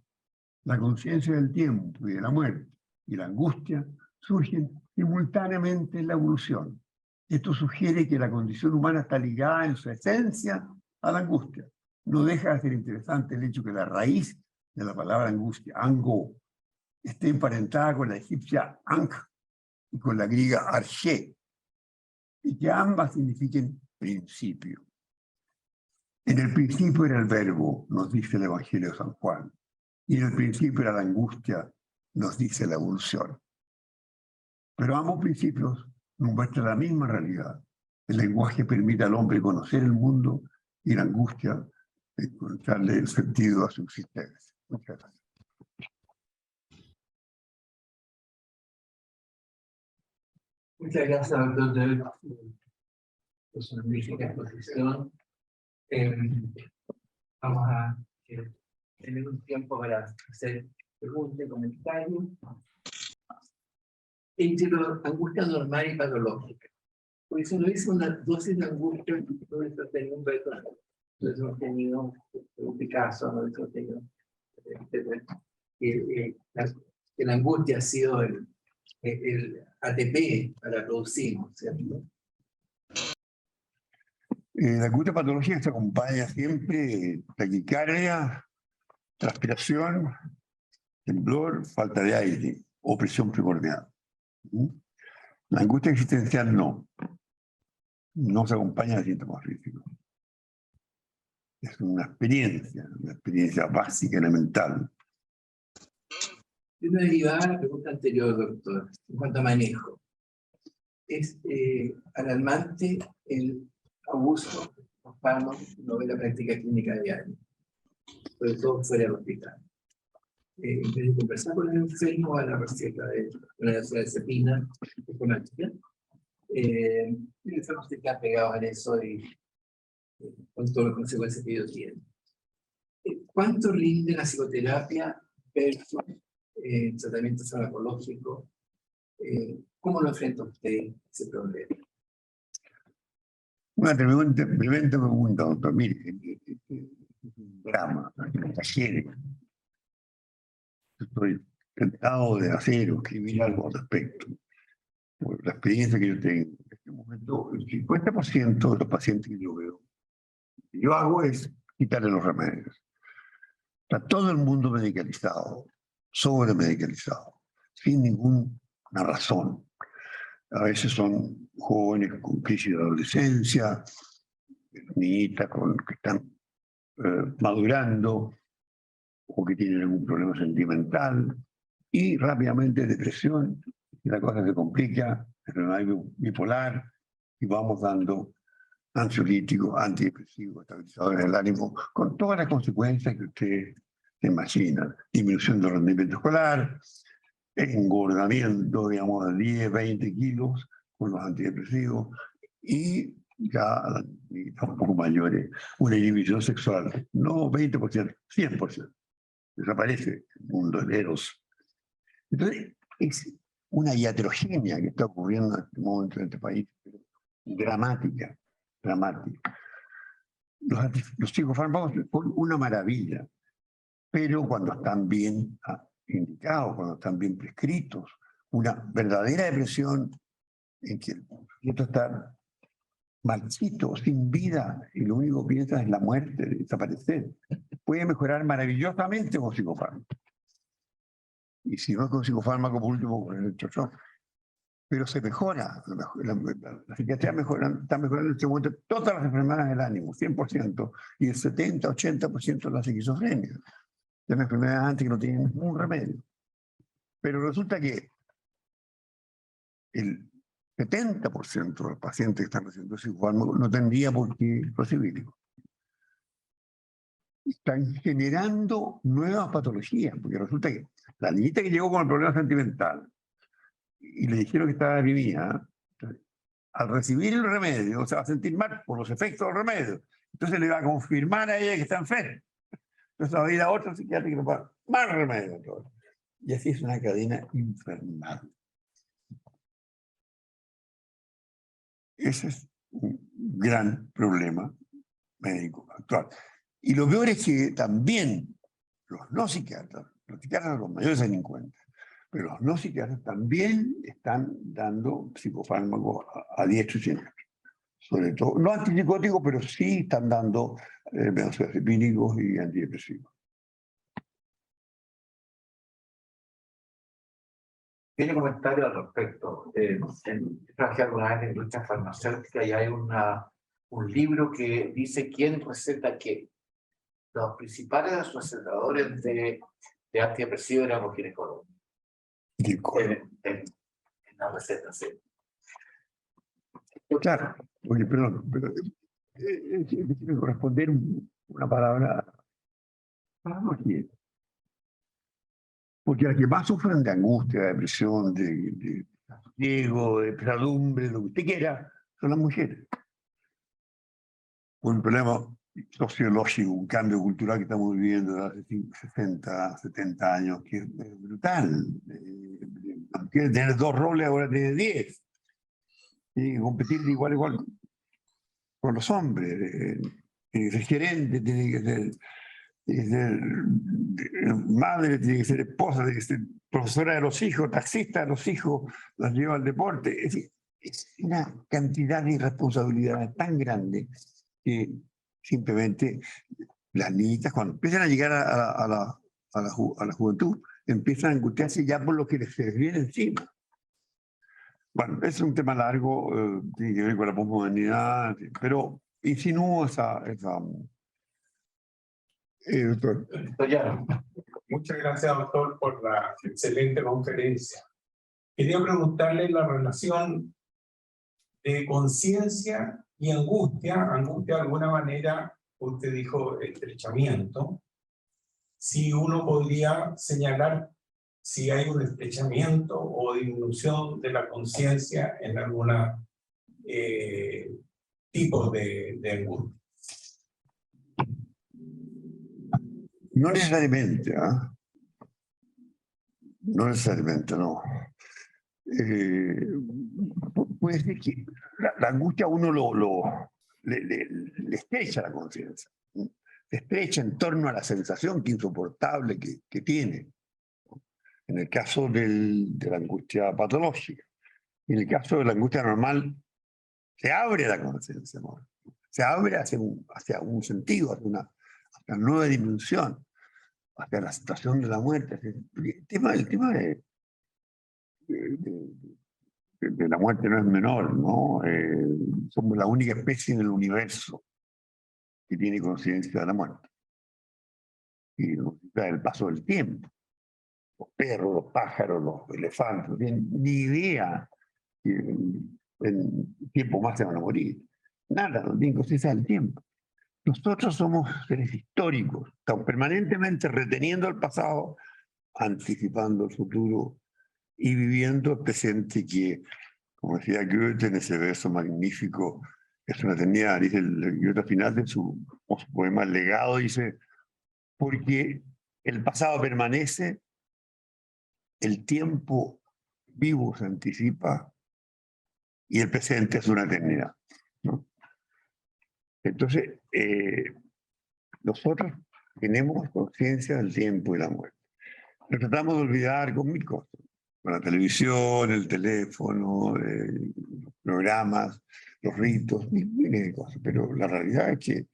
la conciencia del tiempo y de la muerte y la angustia surgen simultáneamente en la evolución. Esto sugiere que la condición humana está ligada en su esencia a la angustia. No deja de ser interesante el hecho que la raíz de la palabra angustia, ango, esté emparentada con la egipcia ankh y con la griega arché, y que ambas signifiquen principio. En el principio era el verbo, nos dice el Evangelio de San Juan, y en el principio era la angustia, nos dice la evolución. Pero ambos principios nos muestran la misma realidad. El lenguaje permite al hombre conocer el mundo y la angustia encontrarle el sentido a su existencia. Muchas gracias. Muchas gracias, doctor, por su magnífica exposición. Vamos a tener un tiempo para hacer preguntas y comentarios. Entre la angustia normal y patológica. Porque si uno dice una dosis de angustia, no hubiese tenido un Beto, no hubiese tenido un Picasso, no hubiese tenido, que la angustia ha sido el ATP para producirnos, ¿cierto? La angustia patológica se acompaña siempre de taquicardia, transpiración, temblor, falta de aire o presión primordial. La angustia existencial no se acompaña de síntomas físicos. Es una experiencia básica, elemental. Yo me derivaba a la pregunta anterior, doctor, en cuanto a manejo. Es alarmante el abuso de los fármacos no de la práctica clínica diaria, sobre todo fuera del hospital. En vez de conversar con el enfermo a la receta de una benzodiazepina psicomática, el enfermo se queda pegado a eso y con todas las consecuencias que ello tiene. ¿Cuánto rinde la psicoterapia versus el tratamiento farmacológico? ¿Cómo lo enfrenta usted ese problema? Una tremenda pregunta, doctor. Mire, es un drama, en talleres. Estoy tentado de hacer o escribir algo al respecto. Por la experiencia que yo tengo. En este momento, el 50% de los pacientes que yo veo, lo que yo hago es quitarle los remedios. Está todo el mundo medicalizado, sobremedicalizado, sin ninguna razón. A veces son jóvenes con crisis de adolescencia, niñitas que están madurando o que tienen algún problema sentimental y rápidamente depresión, y la cosa se complica, enfermedad bipolar y vamos dando ansiolíticos, antidepresivos, estabilizadores del ánimo, con todas las consecuencias que ustedes se imaginan. Disminución del rendimiento escolar, engordamiento, digamos, de 10, 20 kilos con los antidepresivos y ya un poco mayores, una inhibición sexual, no 20%, 100%. Desaparece el mundo del eros. Entonces, es una iatrogenia que está ocurriendo en este momento en este país, dramática. Los psicofármacos son una maravilla, pero cuando están bien indicados, cuando están bien prescritos, una verdadera depresión en que el sujeto está marchito, sin vida, y lo único que piensa es la muerte, desaparecer, puede mejorar maravillosamente con psicofármaco. Y si no es con psicofármaco, por último, con el chocho. Pero se mejora. La psiquiatría está mejorando en este momento todas las enfermedades del ánimo, 100%, y el 70-80% de las esquizofrenia. De las enfermedades antes que no tienen ningún remedio. Pero resulta que el 70% de los pacientes que están recibiendo psicofármacos no tendría por qué recibirlo. Están generando nuevas patologías, porque resulta que la niñita que llegó con el problema sentimental y le dijeron que estaba deprimida, al recibir el remedio, se va a sentir mal por los efectos del remedio. Entonces le va a confirmar a ella que está enferma. Entonces va a ir a otro psiquiatra que le va a dar más remedio. Y así es una cadena infernal. Ese es un gran problema médico actual. Y lo peor es que también los no psiquiatras, los psiquiatras son los mayores delincuentes, pero los no psiquiatras también están dando psicofármacos a diestro y siniestro. Sobre todo, no antipsicóticos, pero sí están dando benzodiazepínicos y antidepresivos. Tiene comentario al respecto. Traje alguna vez de industria farmacéutica y hay un libro que dice quién receta qué. Los principales recetadores de antidepresivos eran los ginecólogos. En la receta, sí. Claro, oye, perdón, pero déjeme corresponder una palabra para los quién. Porque las que más sufren de angustia, de depresión, de ego, de pesadumbre, lo que usted quiera, son las mujeres. Un problema sociológico, un cambio cultural que estamos viviendo desde hace 60, 70 años, que es brutal. Quiere tener 2 roles, ahora tiene 10. Tiene que competir de igual a igual con los hombres. Tiene que ser gerente, tiene que ser madre, tiene que ser esposa, tiene que ser profesora de los hijos, taxista de los hijos, las lleva al deporte. Es decir, es una cantidad de irresponsabilidades tan grande que simplemente las niñitas, cuando empiezan a llegar a la juventud, empiezan a angustiarse ya por lo que se les viene encima. Bueno, es un tema largo, tiene que ver con la posmodernidad, pero insinúo doctor. Muchas gracias, doctor, por la excelente conferencia. Quería preguntarle la relación de conciencia y angustia. Angustia, de alguna manera, usted dijo estrechamiento. Si uno podría señalar si hay un estrechamiento o disminución de la conciencia en alguna tipo de angustia. No necesariamente, no necesariamente, no. Puede ser que la angustia a uno le estrecha la conciencia, le estrecha en torno a la sensación que insoportable que tiene. En el caso de la angustia patológica. En el caso de la angustia normal, se abre la conciencia, ¿no? Se abre hacia un sentido, hacia una nueva dimensión, hacia la situación de la muerte. El tema de la muerte no es menor, ¿no? Somos la única especie en el universo que tiene conciencia de la muerte. Y el paso del tiempo. Los perros, los pájaros, los elefantes, no tienen ni idea que en tiempo más se van a morir. Nada, no tienen conciencia del tiempo. Nosotros somos seres históricos, estamos permanentemente reteniendo el pasado, anticipando el futuro y viviendo el presente que, como decía Goethe en ese verso magnífico, es una eternidad, dice Goethe al final de su poema El legado, dice, porque el pasado permanece, el tiempo vivo se anticipa y el presente es una eternidad, ¿no? Entonces, nosotros tenemos conciencia del tiempo y la muerte. Nos tratamos de olvidar con mil cosas, con la televisión, el teléfono, los programas, los ritos, miles de cosas, pero la realidad es que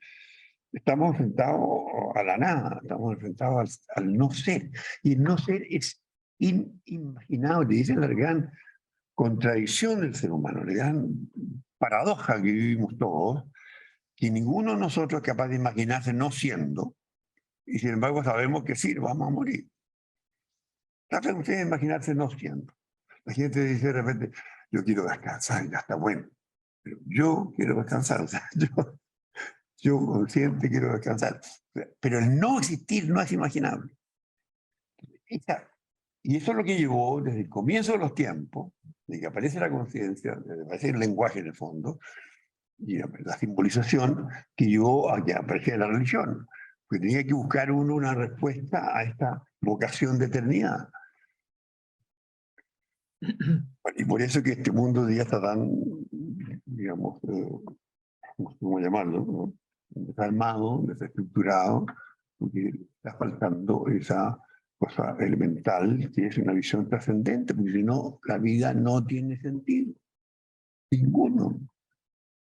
estamos enfrentados a la nada, estamos enfrentados al no ser, y el no ser es inimaginable, esa es la gran contradicción del ser humano, la gran paradoja que vivimos todos, que ninguno de nosotros es capaz de imaginarse no siendo, y sin embargo sabemos que sí, vamos a morir. Traten ustedes de imaginarse no siendo. La gente dice de repente, yo quiero descansar, ya está bueno, pero yo quiero descansar, o sea, yo consciente quiero descansar, pero el no existir no es imaginable. Y eso es lo que llevó desde el comienzo de los tiempos, de que aparece la conciencia, de que aparece el lenguaje en el fondo, y la simbolización que llevó a que apareciera la religión. Porque tenía que buscar uno una respuesta a esta vocación de eternidad. Y por eso que este mundo ya está tan, digamos, ¿cómo llamarlo? ¿No? Desarmado, desestructurado, porque está faltando esa cosa elemental que es una visión trascendente, porque si no, la vida no tiene sentido. Ninguno.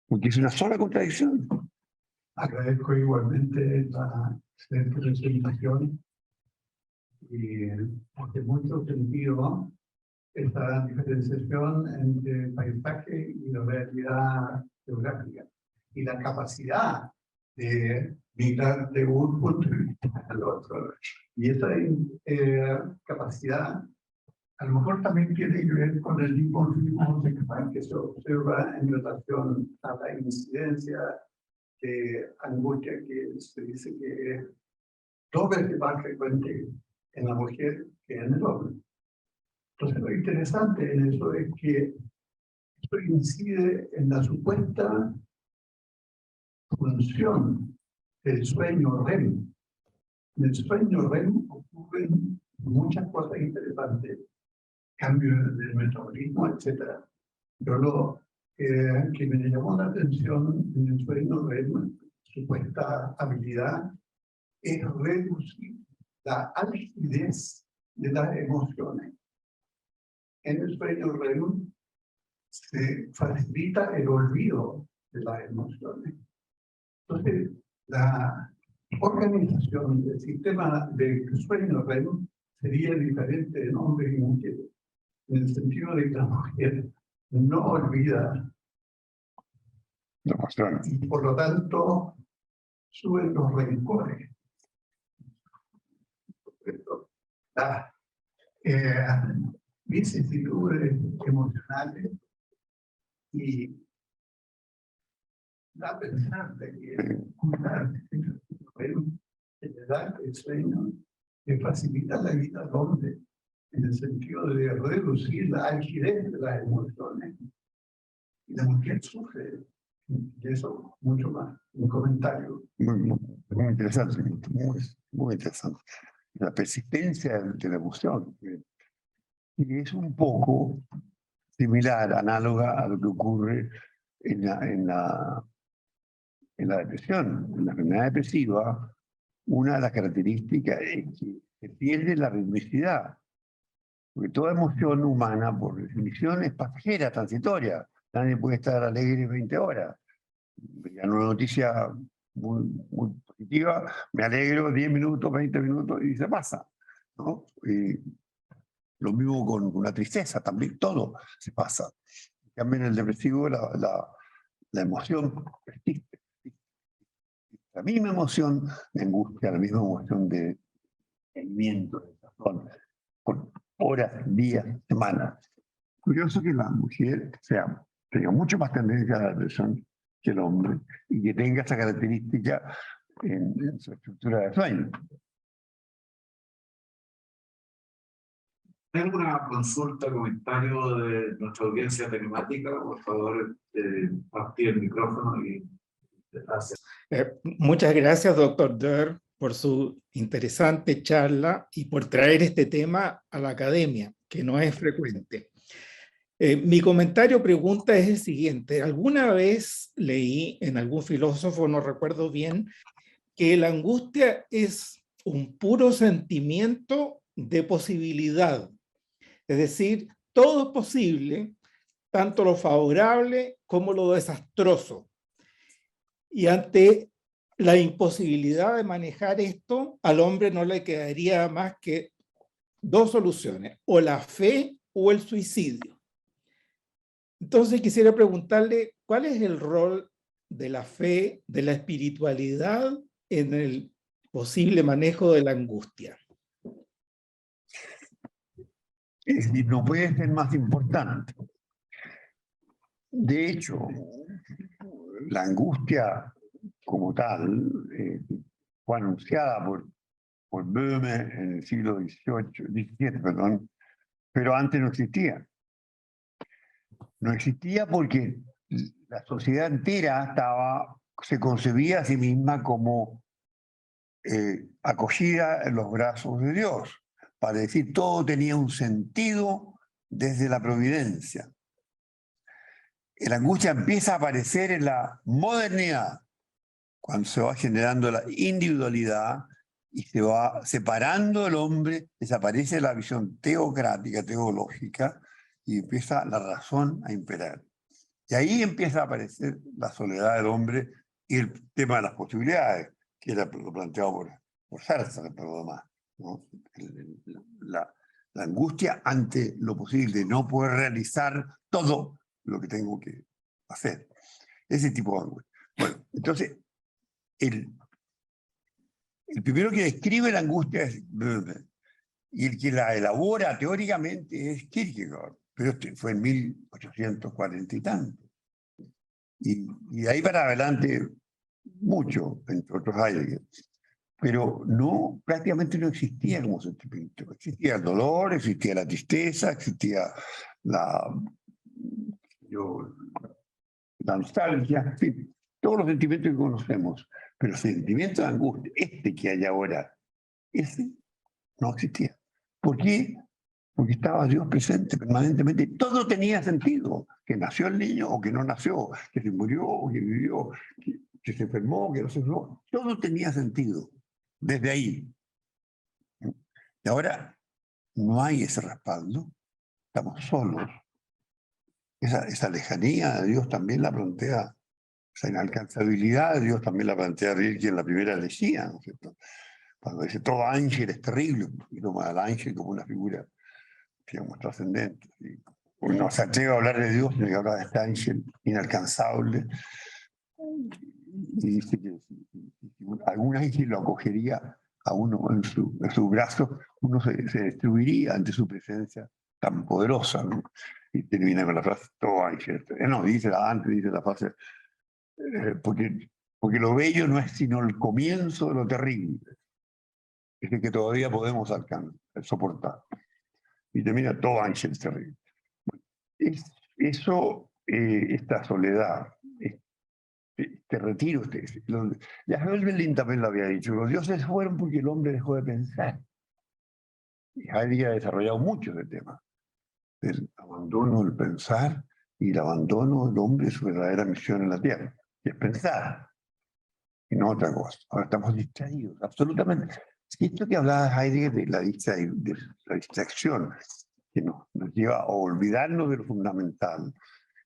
Porque es una sola contradicción. Agradezco igualmente la excelente presentación y hace mucho sentido esta diferenciación entre paisaje y la realidad geográfica y la capacidad de migrar de un punto de vista al otro. Y esa capacidad a lo mejor también tiene que ver con el dimorfismo sexual que se observa en relación a la incidencia de angustia que se dice que es 2 veces más frecuente en la mujer que en el hombre. Entonces lo interesante en eso es que esto incide en la supuesta función del sueño REM. En el sueño REM ocurren muchas cosas interesantes, cambios del metabolismo, etc. Pero lo que me llamó la atención en el sueño REM, supuesta habilidad, es reducir la algidez de las emociones. En el sueño REM se facilita el olvido de las emociones. Entonces, la organización del sistema de sueño REM sería diferente en hombres y mujeres, en el sentido de que la mujer no olvida y por lo tanto suben los rencores. Las vicisitudes emocionales y da a pensar de que le da el sueño que facilita la vida al hombre en el sentido de reducir la algidez de las emociones. Y la mujer sufre de eso mucho más. Un comentario. Muy interesante, muy interesante. La persistencia de la emoción, que es un poco similar, análoga a lo que ocurre en la depresión. En la enfermedad depresiva, una de las características es que se pierde la ritmicidad. Porque toda emoción humana, por definición, es pasajera, transitoria. Nadie puede estar alegre 20 horas. Ya una noticia muy positiva, me alegro 10 minutos, 20 minutos y se pasa, ¿no? Lo mismo con la tristeza, también todo se pasa. En cambio, en el depresivo la emoción persiste. La misma emoción de angustia, la misma emoción de sentimiento, de razón, por horas, días, semanas. Curioso que la mujer tenga mucho más tendencia a la depresión que el hombre y que tenga esa característica en su estructura de sueño. ¿Hay alguna consulta, comentario de nuestra audiencia telemática? Por favor, partir el micrófono y gracias. Muchas gracias, doctor Der, por su interesante charla y por traer este tema a la academia, que no es frecuente. Mi comentario pregunta es el siguiente. Alguna vez leí en algún filósofo, no recuerdo bien, que la angustia es un puro sentimiento de posibilidad. Es decir, todo es posible, tanto lo favorable como lo desastroso. Y ante la imposibilidad de manejar esto, al hombre no le quedaría más que 2 soluciones, o la fe o el suicidio. Entonces quisiera preguntarle, ¿cuál es el rol de la fe, de la espiritualidad en el posible manejo de la angustia? Es decir, no puede ser más importante. De hecho, la angustia como tal fue anunciada por por Böhme en el siglo XVII, perdón, pero antes no existía. No existía porque la sociedad entera se concebía a sí misma como acogida en los brazos de Dios. Para decir, todo tenía un sentido desde la providencia. La angustia empieza a aparecer en la modernidad, cuando se va generando la individualidad y se va separando el hombre, desaparece la visión teocrática, teológica, y empieza la razón a imperar. Y ahí empieza a aparecer la soledad del hombre y el tema de las posibilidades, que era lo planteado por Sartre, por lo demás, ¿no? La angustia ante lo posible, de no poder realizar todo lo que tengo que hacer. Ese tipo de angustia. Bueno, entonces, el primero que describe la angustia es Böhme, y el que la elabora teóricamente es Kierkegaard, pero fue en 1840 y tanto. Y de ahí para adelante, mucho, entre otros Heidegger. Pero no, prácticamente no existía como sentimiento. Existía el dolor, existía la tristeza, existía la nostalgia, en fin, todos los sentimientos que conocemos. Pero el sentimiento de angustia, que hay ahora, ese no existía. ¿Por qué? Porque estaba Dios presente permanentemente. Todo tenía sentido. Que nació el niño o que no nació, que se murió o que vivió, que se enfermó, que no se enfermó. Todo tenía sentido. Desde ahí. Y ahora no hay ese respaldo. Estamos solos. Esa lejanía de Dios también la plantea, esa inalcanzabilidad de Dios también la plantea Rilke en la primera elegía, ¿no es cierto? Cuando dice todo ángel es terrible, y toma al ángel como una figura, digamos, trascendente. Uno se atreve a hablar de Dios, y habla de este ángel inalcanzable, y dice que si algún ángel lo acogería a uno en su brazo, uno se destruiría ante su presencia tan poderosa, ¿no? Y termina con la frase, todo ángel. No, dice la frase, porque lo bello no es sino el comienzo de lo terrible, es el que todavía podemos alcanzar, soportar. Y termina, todo ángel es terrible. Esta soledad, este retiro, ya Hölderlin también lo había dicho, los dioses fueron porque el hombre dejó de pensar. Y Heidegger ha desarrollado mucho ese tema, el abandono del pensar y el abandono del hombre de su verdadera misión en la Tierra, que es pensar, y no otra cosa. Ahora estamos distraídos, absolutamente. Esto que hablaba Heidegger de la distracción, que nos lleva a olvidarnos de lo fundamental.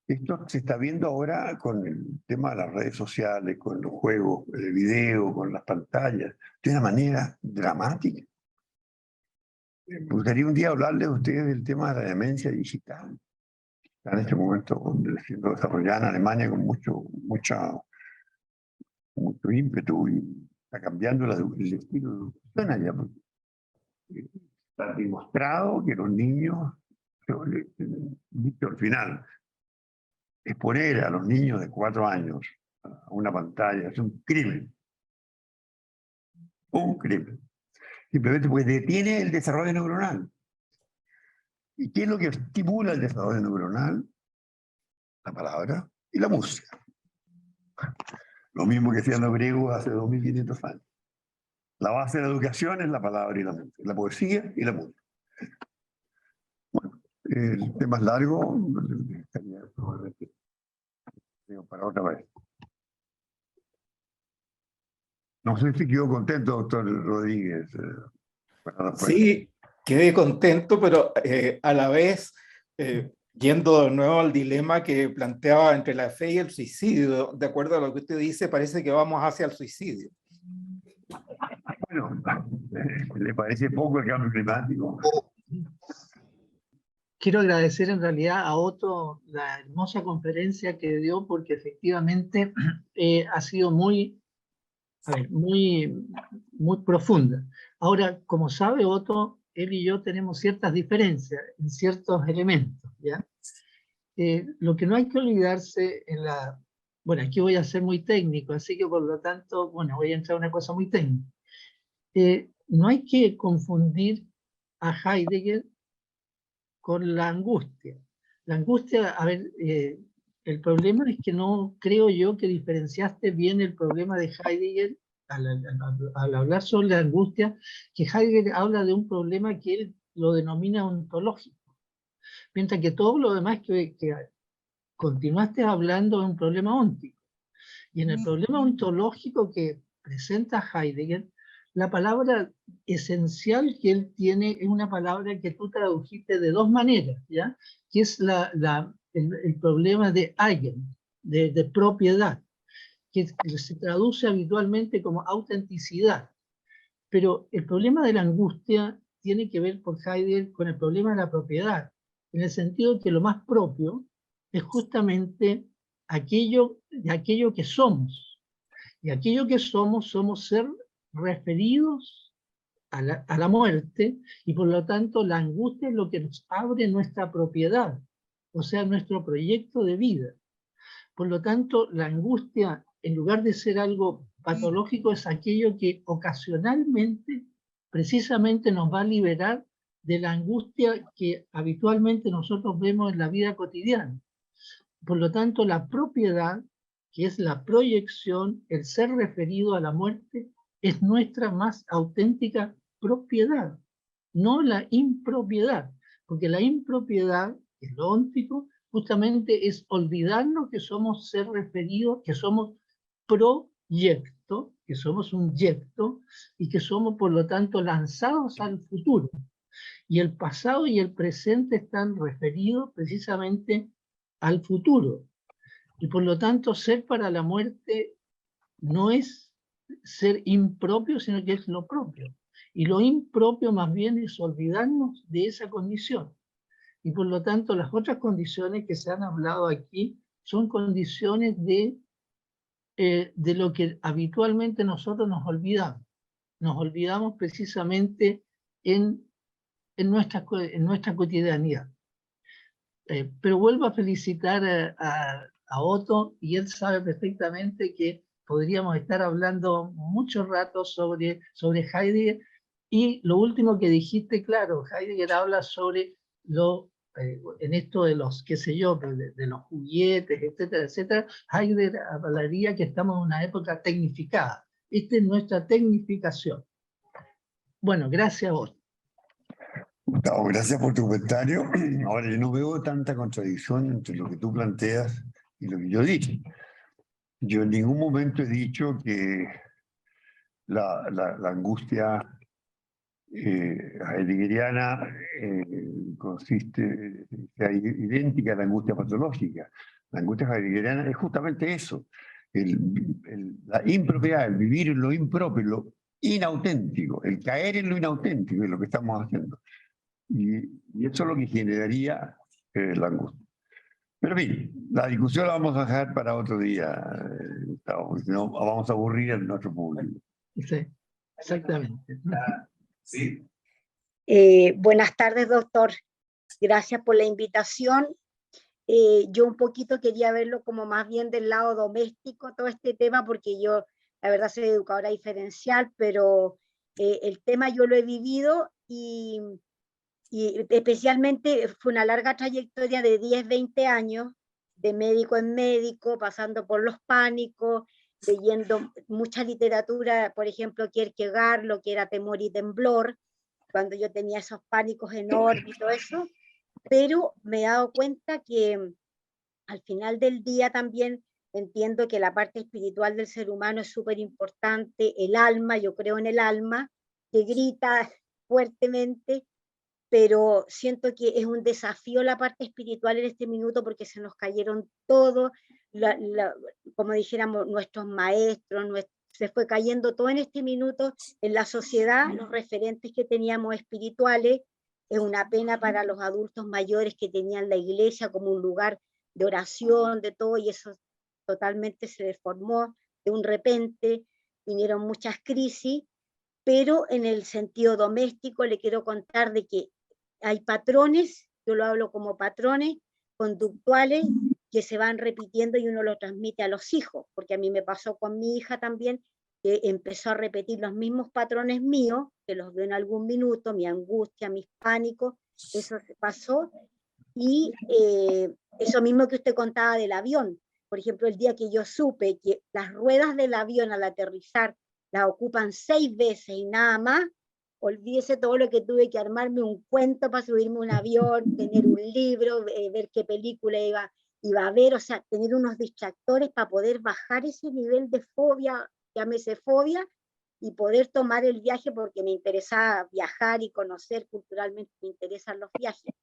Esto se está viendo ahora con el tema de las redes sociales, con los juegos de video, con las pantallas, de una manera dramática. Me gustaría un día hablarles a ustedes del tema de la demencia digital. Está en este momento siendo desarrollada en Alemania con mucho ímpetu y está cambiando el estilo de educación allá. Está demostrado que los niños, dicho al final, exponer a los niños de 4 años a una pantalla es un crimen. Un crimen. Simplemente porque detiene el desarrollo neuronal. ¿Y qué es lo que estimula el desarrollo neuronal? La palabra y la música. Lo mismo que hacían los griegos hace 2500 años. La base de la educación es la palabra y la música, la poesía y la música. Bueno, el tema es largo, probablemente para otra vez. No sé si quedó contento, doctor Rodríguez. Sí, quedé contento, pero a la vez, yendo de nuevo al dilema que planteaba entre la fe y el suicidio, de acuerdo a lo que usted dice, parece que vamos hacia el suicidio. Bueno, ¿le parece poco el cambio climático? Quiero agradecer en realidad a Otto la hermosa conferencia que dio, porque efectivamente ha sido muy profunda. Ahora, como sabe Otto, él y yo tenemos ciertas diferencias en ciertos elementos, ¿ya? Lo que no hay que olvidarse bueno, aquí voy a ser muy técnico, así que por lo tanto, bueno, voy a entrar a una cosa muy técnica. no hay que confundir a Heidegger con la angustia. La angustia, a ver, el problema es que no creo yo que diferenciaste bien el problema de Heidegger al hablar sobre la angustia, que Heidegger habla de un problema que él lo denomina ontológico, mientras que todo lo demás que continuaste hablando es un problema óntico. Y en el problema ontológico que presenta Heidegger, la palabra esencial que él tiene es una palabra que tú tradujiste de dos maneras, ¿ya? Que es el problema de Eigen, de propiedad, que se traduce habitualmente como autenticidad. Pero el problema de la angustia tiene que ver por Heidegger con el problema de la propiedad, en el sentido de que lo más propio es justamente aquello que somos. Y aquello que somos ser referidos a la muerte, y por lo tanto la angustia es lo que nos abre nuestra propiedad, o sea, nuestro proyecto de vida. Por lo tanto, la angustia, en lugar de ser algo patológico, es aquello que ocasionalmente, precisamente, nos va a liberar de la angustia que habitualmente nosotros vemos en la vida cotidiana. Por lo tanto, la propiedad, que es la proyección, el ser referido a la muerte, es nuestra más auténtica propiedad, no la impropiedad, porque la impropiedad, que es lo óntico, justamente es olvidarnos que somos ser referidos, que somos proyecto, que somos un yecto, y que somos por lo tanto lanzados al futuro. Y el pasado y el presente están referidos precisamente al futuro. Y por lo tanto, ser para la muerte no es ser impropio, sino que es lo propio. Y lo impropio más bien es olvidarnos de esa condición. Y por lo tanto, las otras condiciones que se han hablado aquí son condiciones de lo que habitualmente nosotros nos olvidamos. Nos olvidamos precisamente en nuestra cotidianidad. Pero vuelvo a felicitar a Otto, y él sabe perfectamente que podríamos estar hablando mucho rato sobre Heidegger. Y lo último que dijiste, claro, Heidegger habla sobre en esto de los, qué sé yo, de los juguetes, etcétera, etcétera. Heidegger hablaría que estamos en una época tecnificada. Esta es nuestra tecnificación. Bueno, gracias a vos. Gustavo, gracias por tu comentario. Ahora, yo no veo tanta contradicción entre lo que tú planteas y lo que yo dije. Yo en ningún momento he dicho que la angustia heideggeriana sea idéntica a la angustia patológica. La angustia heideggeriana es justamente eso, la impropiedad, el vivir en lo impropio, lo inauténtico, el caer en lo inauténtico es lo que estamos haciendo. Y eso es lo que generaría la angustia. Pero bien, la discusión la vamos a dejar para otro día, Gustavo, porque si no vamos a aburrir a nuestro público. Sí, exactamente. Sí. Buenas tardes, doctor. Gracias por la invitación. Yo un poquito quería verlo como más bien del lado doméstico, todo este tema, porque yo, la verdad, soy educadora diferencial, pero el tema yo lo he vivido y especialmente fue una larga trayectoria de 10, 20 años, de médico en médico, pasando por los pánicos, leyendo mucha literatura, por ejemplo, Kierkegaard, lo que era Temor y Temblor, cuando yo tenía esos pánicos enormes y todo eso, pero me he dado cuenta que al final del día también entiendo que la parte espiritual del ser humano es súper importante, el alma, yo creo en el alma, que grita fuertemente, pero siento que es un desafío la parte espiritual en este minuto porque se nos cayeron todos, como dijéramos, nuestros maestros, se fue cayendo todo en este minuto en la sociedad, los referentes que teníamos espirituales. Es una pena para los adultos mayores que tenían la iglesia como un lugar de oración, de todo, y eso totalmente se deformó de un repente, vinieron muchas crisis, pero en el sentido doméstico le quiero contar de que hay patrones, yo lo hablo como patrones conductuales que se van repitiendo y uno lo transmite a los hijos, porque a mí me pasó con mi hija también, que empezó a repetir los mismos patrones míos, que los veo en algún minuto, mi angustia, mis pánicos, eso se pasó. Y eso mismo que usted contaba del avión, por ejemplo, el día que yo supe que las ruedas del avión al aterrizar las ocupan 6 veces y nada más, olvídese todo lo que tuve que armarme un cuento para subirme a un avión, tener un libro, ver qué película iba a ver, o sea, tener unos distractores para poder bajar ese nivel de fobia, llámese fobia, y poder tomar el viaje porque me interesa viajar y conocer culturalmente, me interesan los viajes.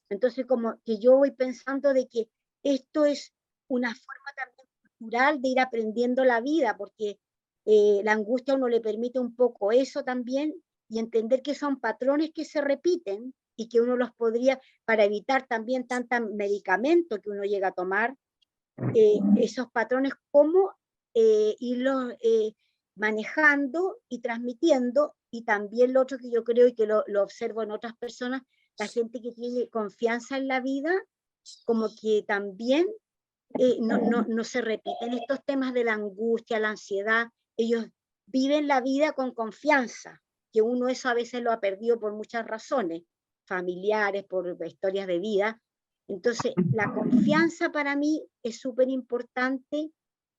Entonces, como que yo voy pensando de que esto es una forma también cultural de ir aprendiendo la vida, porque la angustia a uno le permite un poco eso también, y entender que son patrones que se repiten y que uno los podría, para evitar también tanta medicamento que uno llega a tomar, esos patrones, cómo irlos manejando y transmitiendo. Y también lo otro que yo creo y que lo observo en otras personas, la gente que tiene confianza en la vida, como que también no se repiten estos temas de la angustia, la ansiedad, ellos viven la vida con confianza, que uno eso a veces lo ha perdido por muchas razones, familiares, por historias de vida. Entonces, la confianza para mí es súper importante,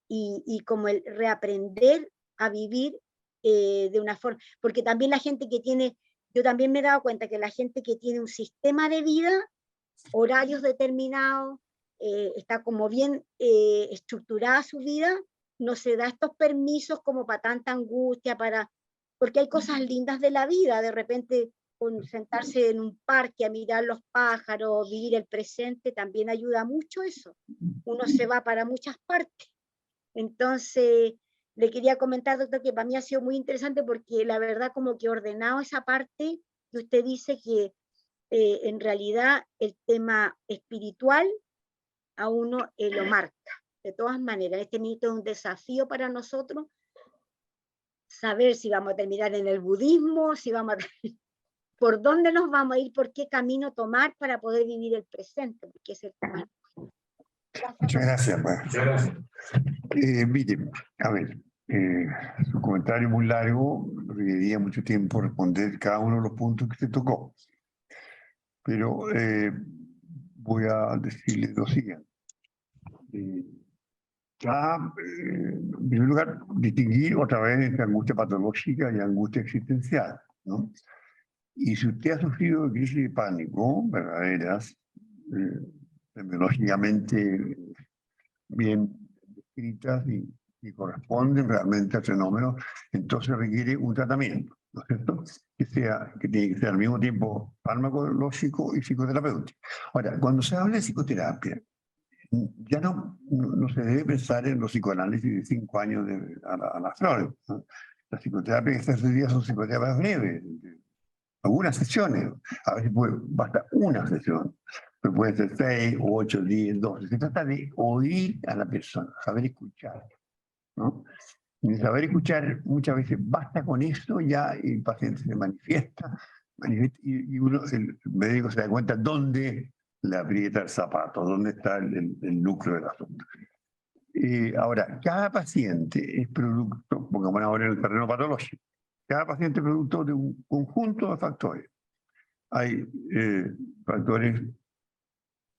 y como el reaprender a vivir de una forma, porque también la gente que tiene, yo también me he dado cuenta que la gente que tiene un sistema de vida, horarios determinados, está como bien estructurada su vida, no se da estos permisos como para tanta angustia, porque hay cosas lindas de la vida, de repente con sentarse en un parque a mirar los pájaros, vivir el presente, también ayuda mucho eso. Uno se va para muchas partes. Entonces, le quería comentar, doctor, que para mí ha sido muy interesante porque la verdad como que he ordenado esa parte que usted dice que en realidad el tema espiritual a uno lo marca. De todas maneras, este mito es un desafío para nosotros, saber si vamos a terminar en el budismo, si vamos a por dónde nos vamos a ir, por qué camino tomar para poder vivir el presente, porque es el tema. Muchas gracias. Muchas gracias. Miren, a ver, su comentario muy largo, requeriría mucho tiempo responder cada uno de los puntos que se tocó. Pero voy a decirles lo siguiente. En primer lugar, distinguir otra vez entre angustia patológica y angustia existencial, ¿no? Y si usted ha sufrido de crisis de pánico, verdaderas, terminológicamente bien descritas y corresponden realmente al fenómeno, entonces requiere un tratamiento, ¿no es cierto? Que tiene que ser al mismo tiempo farmacológico y psicoterapéutico. Ahora, cuando se habla de psicoterapia, ya no se debe pensar en los psicoanálisis de 5 años a la Freud, ¿no? La psicoterapia que se hace hoy día son psicoterapias breves, algunas sesiones, a veces basta una sesión, pero puede ser 6, 8, 10, 12. Se trata de oír a la persona, saber escuchar, ¿no? Y saber escuchar muchas veces basta con eso, ya el paciente se manifiesta y el médico se da cuenta dónde le aprieta el zapato, dónde está el núcleo del asunto. Ahora, cada paciente es producto, pongamos ahora en el terreno patológico, cada paciente es producto de un conjunto de factores. Hay factores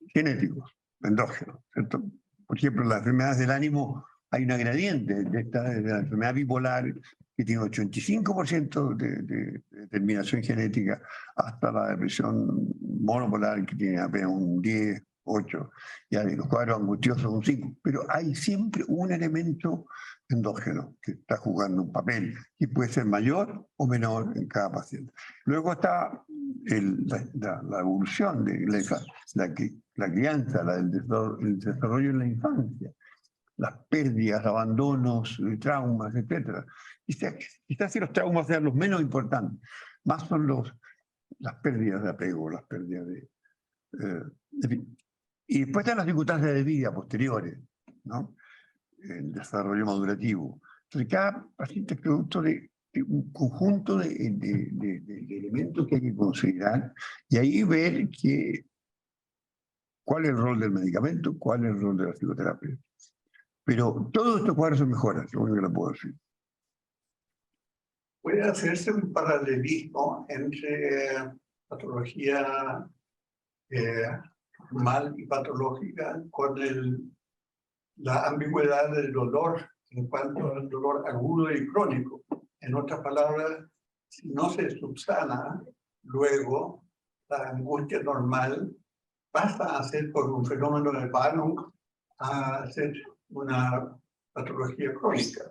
genéticos, endógenos, ¿cierto? Por ejemplo, en las enfermedades del ánimo hay una gradiente de la enfermedad bipolar que tiene 85% de determinación genética, hasta la depresión monopolar que tiene apenas un 10, 8, y hay los cuadros angustiosos un 5. Pero hay siempre un elemento endógeno que está jugando un papel y puede ser mayor o menor en cada paciente. Luego está la evolución de la crianza, el desarrollo en la infancia, las pérdidas, abandonos, traumas, etc. Quizás si los traumas sean los menos importantes, más son las pérdidas de apego, las pérdidas de fin. Y después están las circunstancias de vida posteriores, ¿no? El desarrollo madurativo. Entonces, cada paciente es producto de un conjunto de elementos que hay que considerar y ahí ver cuál es el rol del medicamento, cuál es el rol de la psicoterapia. Pero todos estos cuadros son mejoras, lo único que le puedo decir. puede hacerse un paralelismo entre patología normal y patológica con la ambigüedad del dolor en cuanto al dolor agudo y crónico. En otras palabras, si no se subsana, luego la angustia normal pasa a ser, por un fenómeno de Banach, a ser una patología crónica.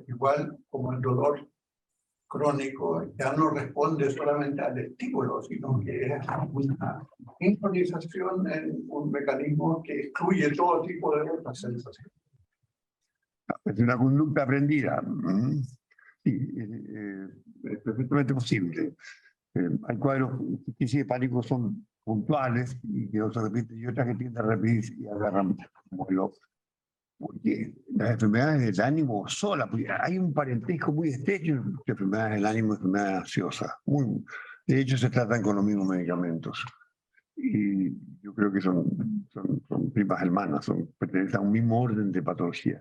Igual como el dolor crónico ya no responde solamente al estímulo, sino que es una sincronización en un mecanismo que excluye todo tipo de otras sensaciones. Es una conducta aprendida. Sí, es perfectamente posible. Hay cuadros que sí de pánico son puntuales y que no se repiten, y otras que tienden a repetirse y agarran como loco. Porque las enfermedades del ánimo solas, hay un parentesco muy estrecho entre enfermedades del ánimo y enfermedades ansiosas. De hecho, se tratan con los mismos medicamentos. Y yo creo que son primas hermanas, pertenecen a un mismo orden de patología.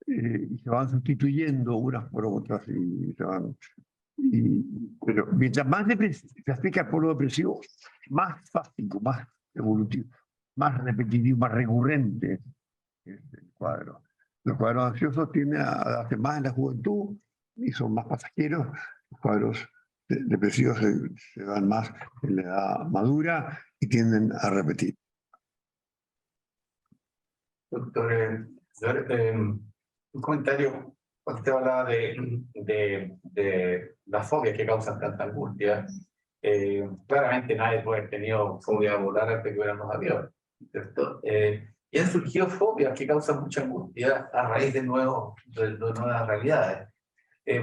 Y se van sustituyendo unas por otras y se van... pero mientras más se acerca al polo depresivo, más fácil, más evolutivo, más repetitivo, más recurrente es el cuadro. Los cuadros ansiosos tienden a darse más en la juventud y son más pasajeros. Los cuadros depresivos se dan más en la edad madura y tienden a repetir. Doctor, un comentario, cuando usted hablaba de las fobias que causan tanta angustia, claramente nadie puede haber tenido fobia a volar antes que hubieran los aviones, ¿cierto? Y han surgido fobias que causan mucha angustia a raíz de nuevas realidades.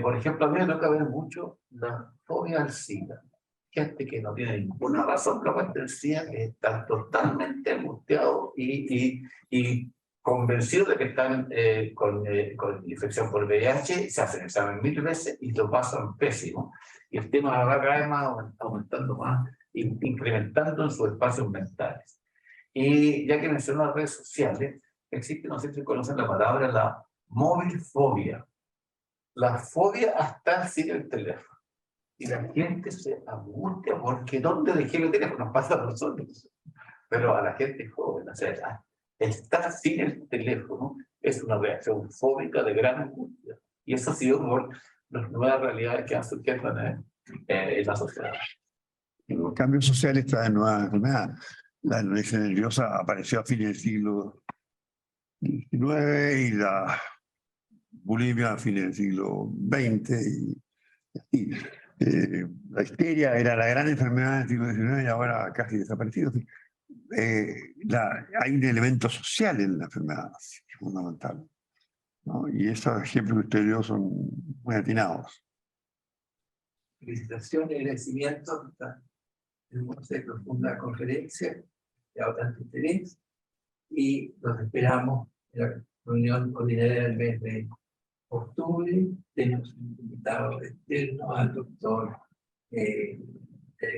Por ejemplo, a mí me toca ver mucho la fobia al SIDA. Gente que no tiene ninguna razón para cuenta el SIDA, que están totalmente angustiados y convencidos de que están con infección por VIH, se hacen examen 1000 veces y lo pasan pésimo. Y el tema va cada vez más aumentando más, incrementando en sus espacios mentales. Y ya que mencionó las redes sociales, existe, no sé si conocen la palabra, la movilfobia. La fobia a estar sin el teléfono. Y la gente se angustia porque ¿dónde dejé el teléfono? Nos pasa a nosotros. Pero a la gente joven, o sea, estar sin el teléfono es una reacción fóbica de gran angustia. Y eso ha sido por las nuevas realidades que han surgido en la sociedad. Los cambios sociales traen nuevas enfermedades. La anorexia nerviosa apareció a fines del siglo XIX y la bulimia a fines del siglo XX. La histeria era la gran enfermedad del siglo XIX y ahora casi desaparecido. Hay un elemento social en la enfermedad fundamental, ¿no? Y esos ejemplos que usted dio son muy atinados. Felicitaciones y agradecimientos. Tenemos una profunda conferencia de bastante interés y los esperamos en la reunión ordinaria del mes de octubre. Tenemos un invitado externo al doctor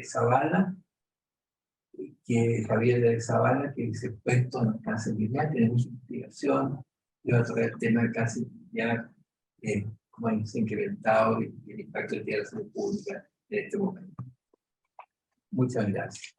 Zavala, Javier de Zavala, que es experto en el cáncer lineal. Tenemos investigación y va a traer el tema del cáncer lineal, como se ha incrementado y el impacto que tiene la salud pública en este momento. Muchas gracias.